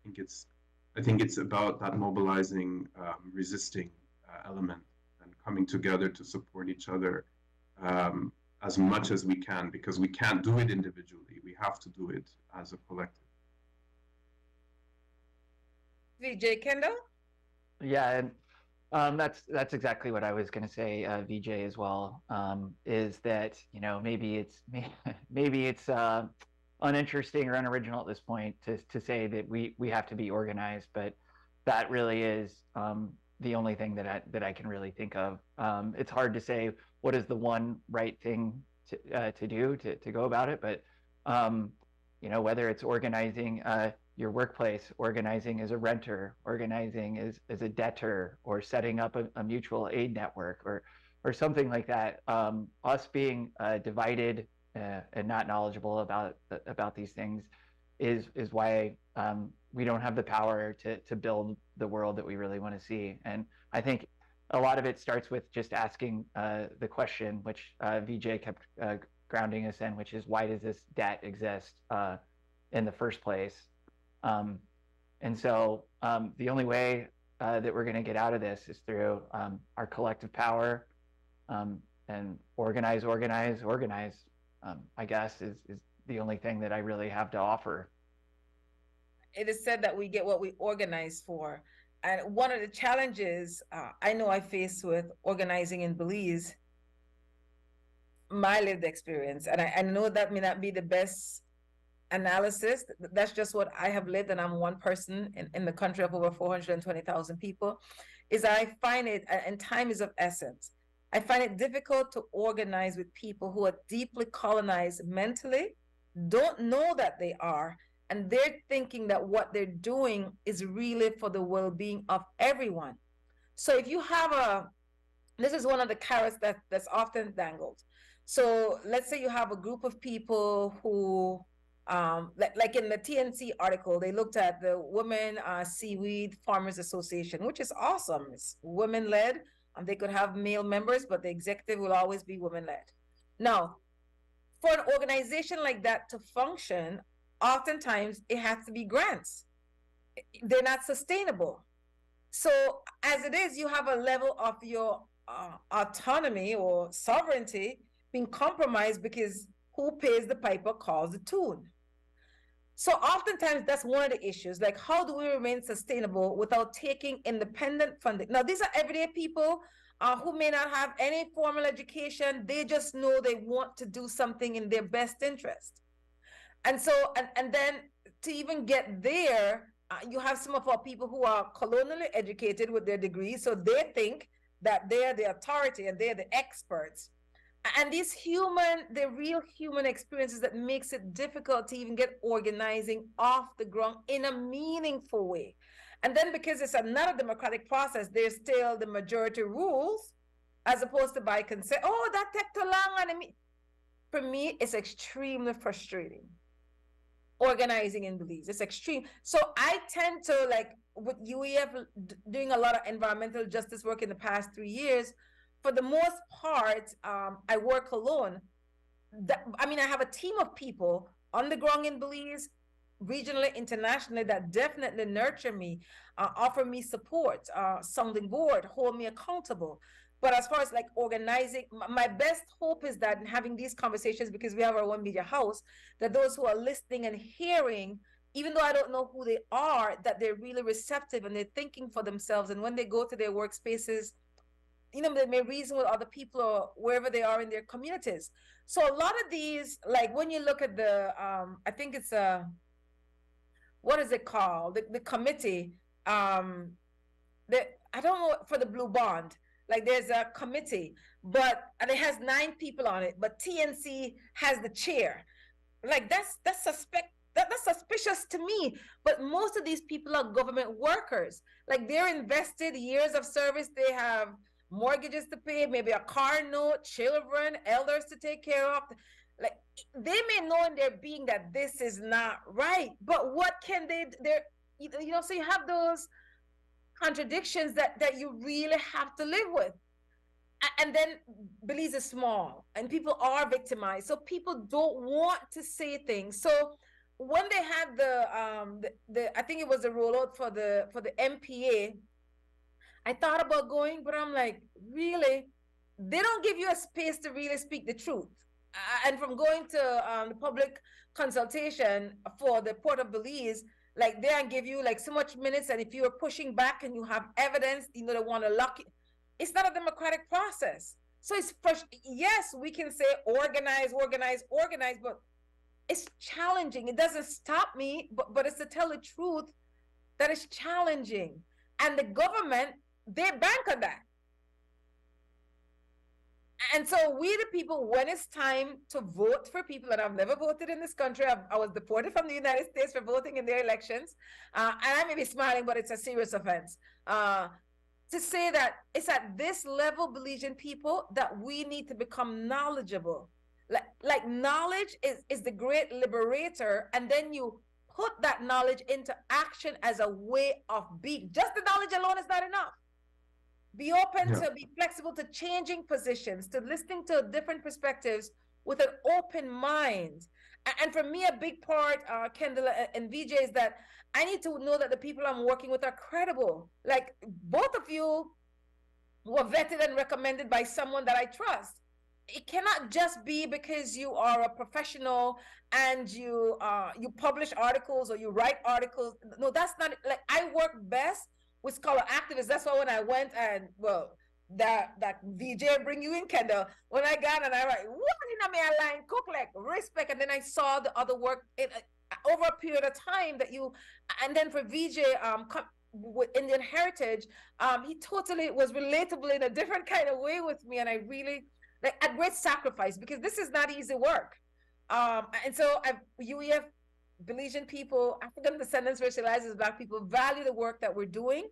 think it's about that mobilizing, resisting element, and coming together to support each other as much as we can, because we can't do it individually. We have to do it as a collective. Vijay, Kendall? Yeah, and that's exactly what I was going to say, Vijay, as well. Is that maybe it's uninteresting or unoriginal at this point to say that we have to be organized, but that really is the only thing that I can really think of. It's hard to say what is the one right thing to do to go about it, but whether it's organizing your workplace, organizing as a renter, organizing as a debtor, or setting up a mutual aid network, or something like that. Us being divided and not knowledgeable about these things is why we don't have the power to build the world that we really want to see. And I think a lot of it starts with just asking the question, which Vijay kept grounding us in, which is, why does this debt exist in the first place? And so the only way that we're going to get out of this is through our collective power, and organize, I guess, is the only thing that I really have to offer. It is said that we get what we organize for. And one of the challenges I know I face with organizing in Belize, my lived experience, and I know that may not be the best analysis, that's just what I have lived, and I'm one person in the country of over 420,000 people, is I find it, and time is of essence, I find it difficult to organize with people who are deeply colonized mentally, don't know that they are, and they're thinking that what they're doing is really for the well-being of everyone. So if you have this is one of the carrots that's often dangled. So let's say you have a group of people who, like in the TNC article, they looked at the Women Seaweed Farmers Association, which is awesome. It's women-led, and they could have male members, but the executive will always be women-led. Now, for an organization like that to function, oftentimes it has to be grants. They're not sustainable. So as it is, you have a level of your autonomy or sovereignty being compromised, because who pays the piper calls the tune. So oftentimes that's one of the issues, like, how do we remain sustainable without taking independent funding? Now, these are everyday people who may not have any formal education. They just know they want to do something in their best interest. And so, and then to even get there, you have some of our people who are colonially educated with their degrees, so they think that they're the authority and they're the experts. And these the real human experiences that makes it difficult to even get organizing off the ground in a meaningful way. And then because it's not a democratic process, there's still the majority rules, as opposed to by consent. Oh, that take too long. for me, it's extremely frustrating. Organizing in Belize, it's extreme. So I tend to, like, with UEF doing a lot of environmental justice work in the past 3 years, for the most part, I work alone. I have a team of people on the ground in Belize, regionally, internationally, that definitely nurture me, offer me support, sounding board, hold me accountable. But as far as like organizing, my best hope is that in having these conversations, because we have our one media house, that those who are listening and hearing, even though I don't know who they are, that they're really receptive and they're thinking for themselves. And when they go to their workspaces, they may reason with other people or wherever they are in their communities. So a lot of these, like when you look at the, I think it's what is it called? The committee, I don't know, for the Blue Bond. Like there's a committee, and it has 9 people on it, but TNC has the chair. Like that's suspicious to me. But most of these people are government workers. Like they're invested years of service. They have mortgages to pay, maybe a car note, children, elders to take care of. Like they may know in their being that this is not right, but what can they? So you have those contradictions that you really have to live with. And then Belize is small and people are victimized, so people don't want to say things. So when they had the I think it was the rollout for the MPA, I thought about going, but I'm like, really, they don't give you a space to really speak the truth. And from going to the public consultation for the Port of Belize, like they give you like so much minutes, and if you're pushing back and you have evidence, they want to lock it. It's not a democratic process. So it's yes, we can say organize, but it's challenging. It doesn't stop me, but it's to tell the truth that it's challenging. And the government, they bank on that. And so we the people, when it's time to vote for people, and I've never voted in this country, I was deported from the United States for voting in their elections, and I may be smiling, but it's a serious offense. To say that it's at this level, Belizean people, that we need to become knowledgeable. Like knowledge is the great liberator, and then you put that knowledge into action as a way of being. Just the knowledge alone is not enough. Be open to be flexible to changing positions, to listening to different perspectives with an open mind. And for me, a big part, Kendall and Vijay, is that I need to know that the people I'm working with are credible. Like both of you were vetted and recommended by someone that I trust. It cannot just be because you are a professional and you publish articles or you write articles. No, that's not it. Like I work best with scholar activists. That's why when I went and that VJ bring you in, Kendall, when I got and I write, what in a line cook like respect, and then I saw the other work over a period of time that you, and then for VJ with Indian heritage, he totally was relatable in a different kind of way with me, and I really at great sacrifice, because this is not easy work. And so UEF, Belizean people, African descendants, racialized as Black people, value the work that we're doing,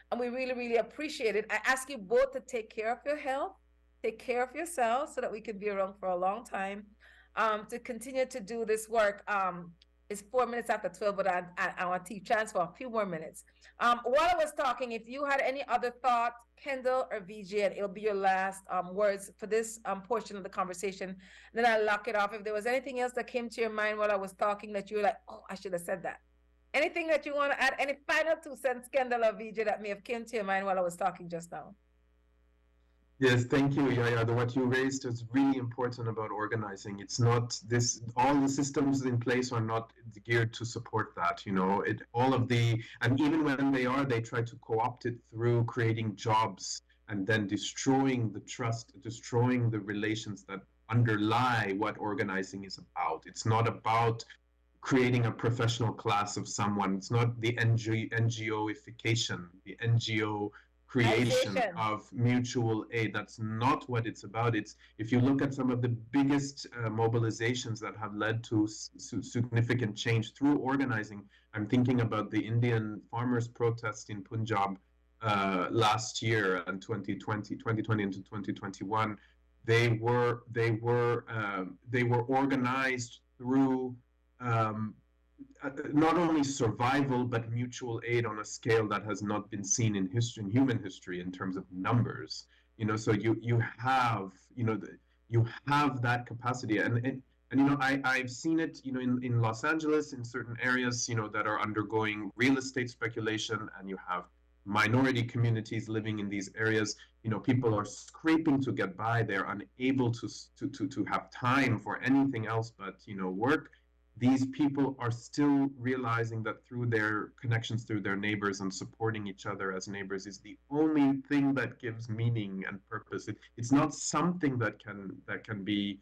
and we really, really appreciate it. I ask you both to take care of your health, take care of yourselves, so that we can be around for a long time, to continue to do this work. It's 4 minutes after 12, but I want to transfer a few more minutes. While I was talking, if you had any other thoughts, Kendall or VJ, and it'll be your last words for this portion of the conversation, then I'll lock it off. If there was anything else that came to your mind while I was talking that you were like, oh, I should have said that. Anything that you want to add, any final 2 cents, Kendall or VJ, that may have came to your mind while I was talking just now? Yes, thank you, YaYa. What you raised is really important about organizing. It's not this, all the systems in place are not geared to support that, and even when they are, they try to co-opt it through creating jobs and then destroying the trust, destroying the relations that underlie what organizing is about. It's not about creating a professional class of someone. It's not the NGOification, the NGO creation of mutual aid. That's not what it's about. It's, if you look at some of the biggest mobilizations that have led to significant change through organizing, I'm thinking about the Indian farmers' protest in Punjab last year in 2020 into 2021. they were organized through not only survival but mutual aid on a scale that has not been seen in history, in human history, in terms of numbers. So you have you have that capacity, and I've seen it in Los Angeles, in certain areas that are undergoing real estate speculation, and you have minority communities living in these areas. People are scraping to get by. They're unable to have time for anything else but work. These people are still realizing that through their connections through their neighbors and supporting each other as neighbors is the only thing that gives meaning and purpose. It's not something that can be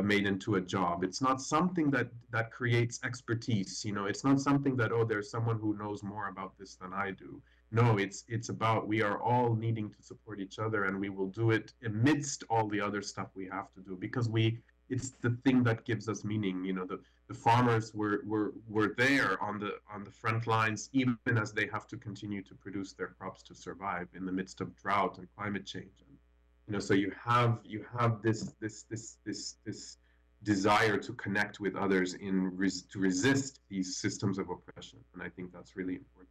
made into a job. It's not something that creates expertise. It's not something that, oh, there's someone who knows more about this than I do. No, it's about, we are all needing to support each other, and we will do it amidst all the other stuff we have to do, because it's the thing that gives us meaning. The farmers were there on the front lines, even as they have to continue to produce their crops to survive in the midst of drought and climate change. And so you have this desire to connect with others to resist these systems of oppression, and I think that's really important.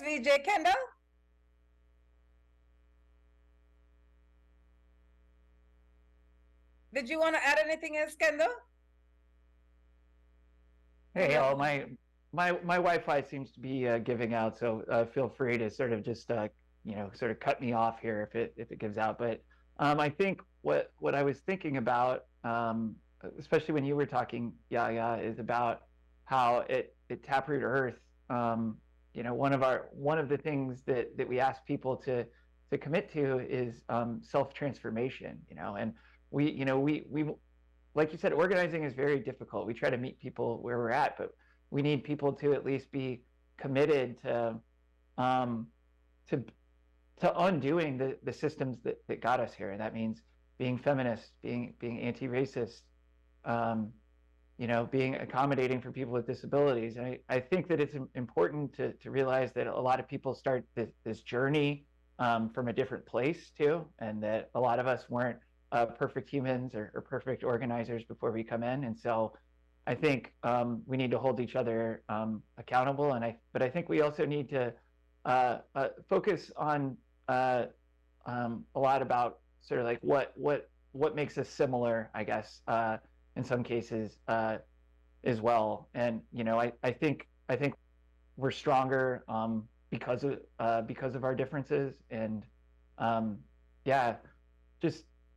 Vijay. Kendall? Did you want to add anything else, Kendall? Hey, my Wi-Fi seems to be giving out, so feel free to sort of just sort of cut me off here if it gives out. But I think what I was thinking about, especially when you were talking, YaYa, is about how at Taproot Earth, one of the things that we ask people to commit to is self-transformation, and we like you said, organizing is very difficult. We try to meet people where we're at, but we need people to at least be committed to undoing the systems that got us here. And that means being feminist, being anti-racist, being accommodating for people with disabilities. And I think that it's important to realize that a lot of people start this journey from a different place too, and that a lot of us weren't perfect humans or perfect organizers before we come in. And so I think we need to hold each other accountable. But I think we also need to focus on a lot about sort of like what makes us similar, I guess, in some cases as well. And I think we're stronger because of our differences. And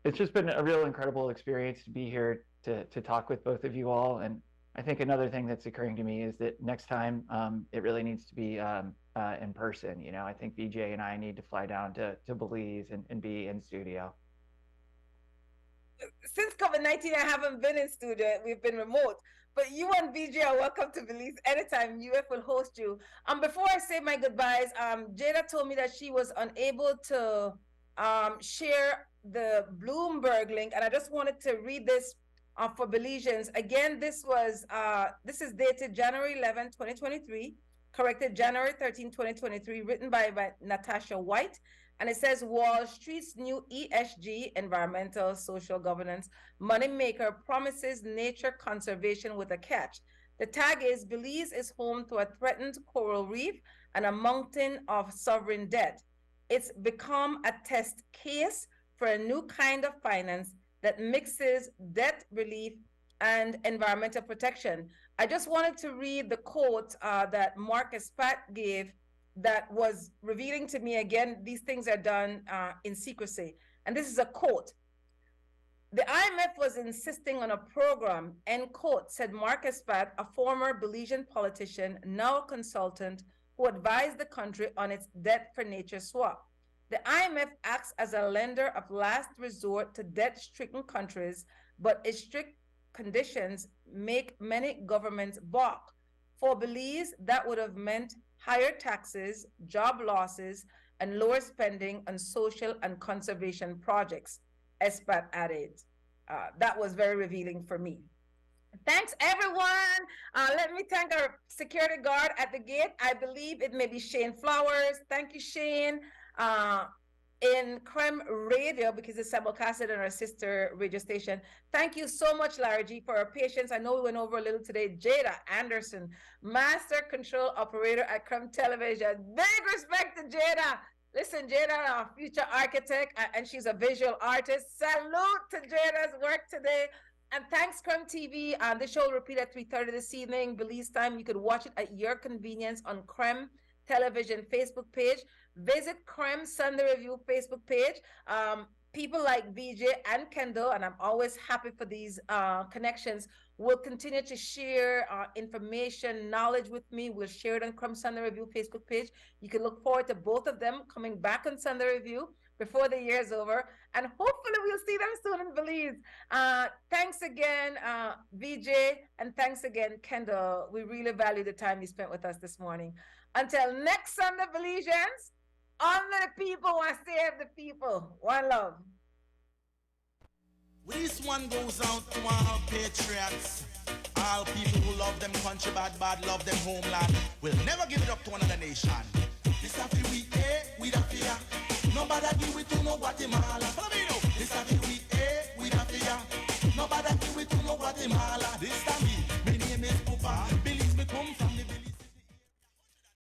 it's just been a real incredible experience to be here to talk with both of you all. And I think another thing that's occurring to me is that next time it really needs to be in person. I think Vijay and I need to fly down to Belize and be in studio. Since COVID-19, I haven't been in studio. We've been remote. But you and Vijay are welcome to Belize anytime. UF will host you. Before I say my goodbyes, Jada told me that she was unable to share the Bloomberg link, and I just wanted to read this for Belizeans. Again, this is dated January 11, 2023, corrected January 13, 2023, written by Natasha White. And it says, Wall Street's new ESG, environmental, social governance, moneymaker promises nature conservation with a catch. The tag is, Belize is home to a threatened coral reef and a mountain of sovereign debt. It's become a test case for a new kind of finance that mixes debt relief and environmental protection. I just wanted to read the quote that Marcus Pat gave that was revealing to me. Again, these things are done in secrecy. And this is a quote. The IMF was insisting on a program, end quote, said Marcus Pat, a former Belizean politician, now a consultant, who advised the country on its debt for nature swap. The IMF acts as a lender of last resort to debt-stricken countries, but its strict conditions make many governments balk. For Belize, that would have meant higher taxes, job losses, and lower spending on social and conservation projects, Espat added. That was very revealing for me. Thanks, everyone. Let me thank our security guard at the gate. I believe it may be Shane Flowers. Thank you, Shane. In Krem Radio, because it's simulcasted on our sister radio station. Thank you so much, Larry G, for our patience. I know we went over a little today. Jada Anderson, Master Control Operator at Krem Television. Big respect to Jada. Listen, Jada, our future architect, and she's a visual artist. Salute to Jada's work today. And thanks, Krem TV. This show will repeat at 3:30 this evening, Belize time. You could watch it at your convenience on Krem Television Facebook page. Visit Krem Sunday Review Facebook page. People like Vijay and Kendall, and I'm always happy for these connections, will continue to share information, knowledge with me. We'll share it on Krem Sunday Review Facebook page. You can look forward to both of them coming back on Sunday Review before the year's over, and hopefully we'll see them soon in Belize. Thanks again, Vijay, and thanks again, Kendall. We really value the time you spent with us this morning. Until next Sunday, Belizeans, only the people want to save the people. One love. This one goes out to all patriots, all people who love them country bad, love them homeland. We'll never give it up to another nation. This happy we, we the fear. Nobody give it to no Guatemala. Follow me now. This happy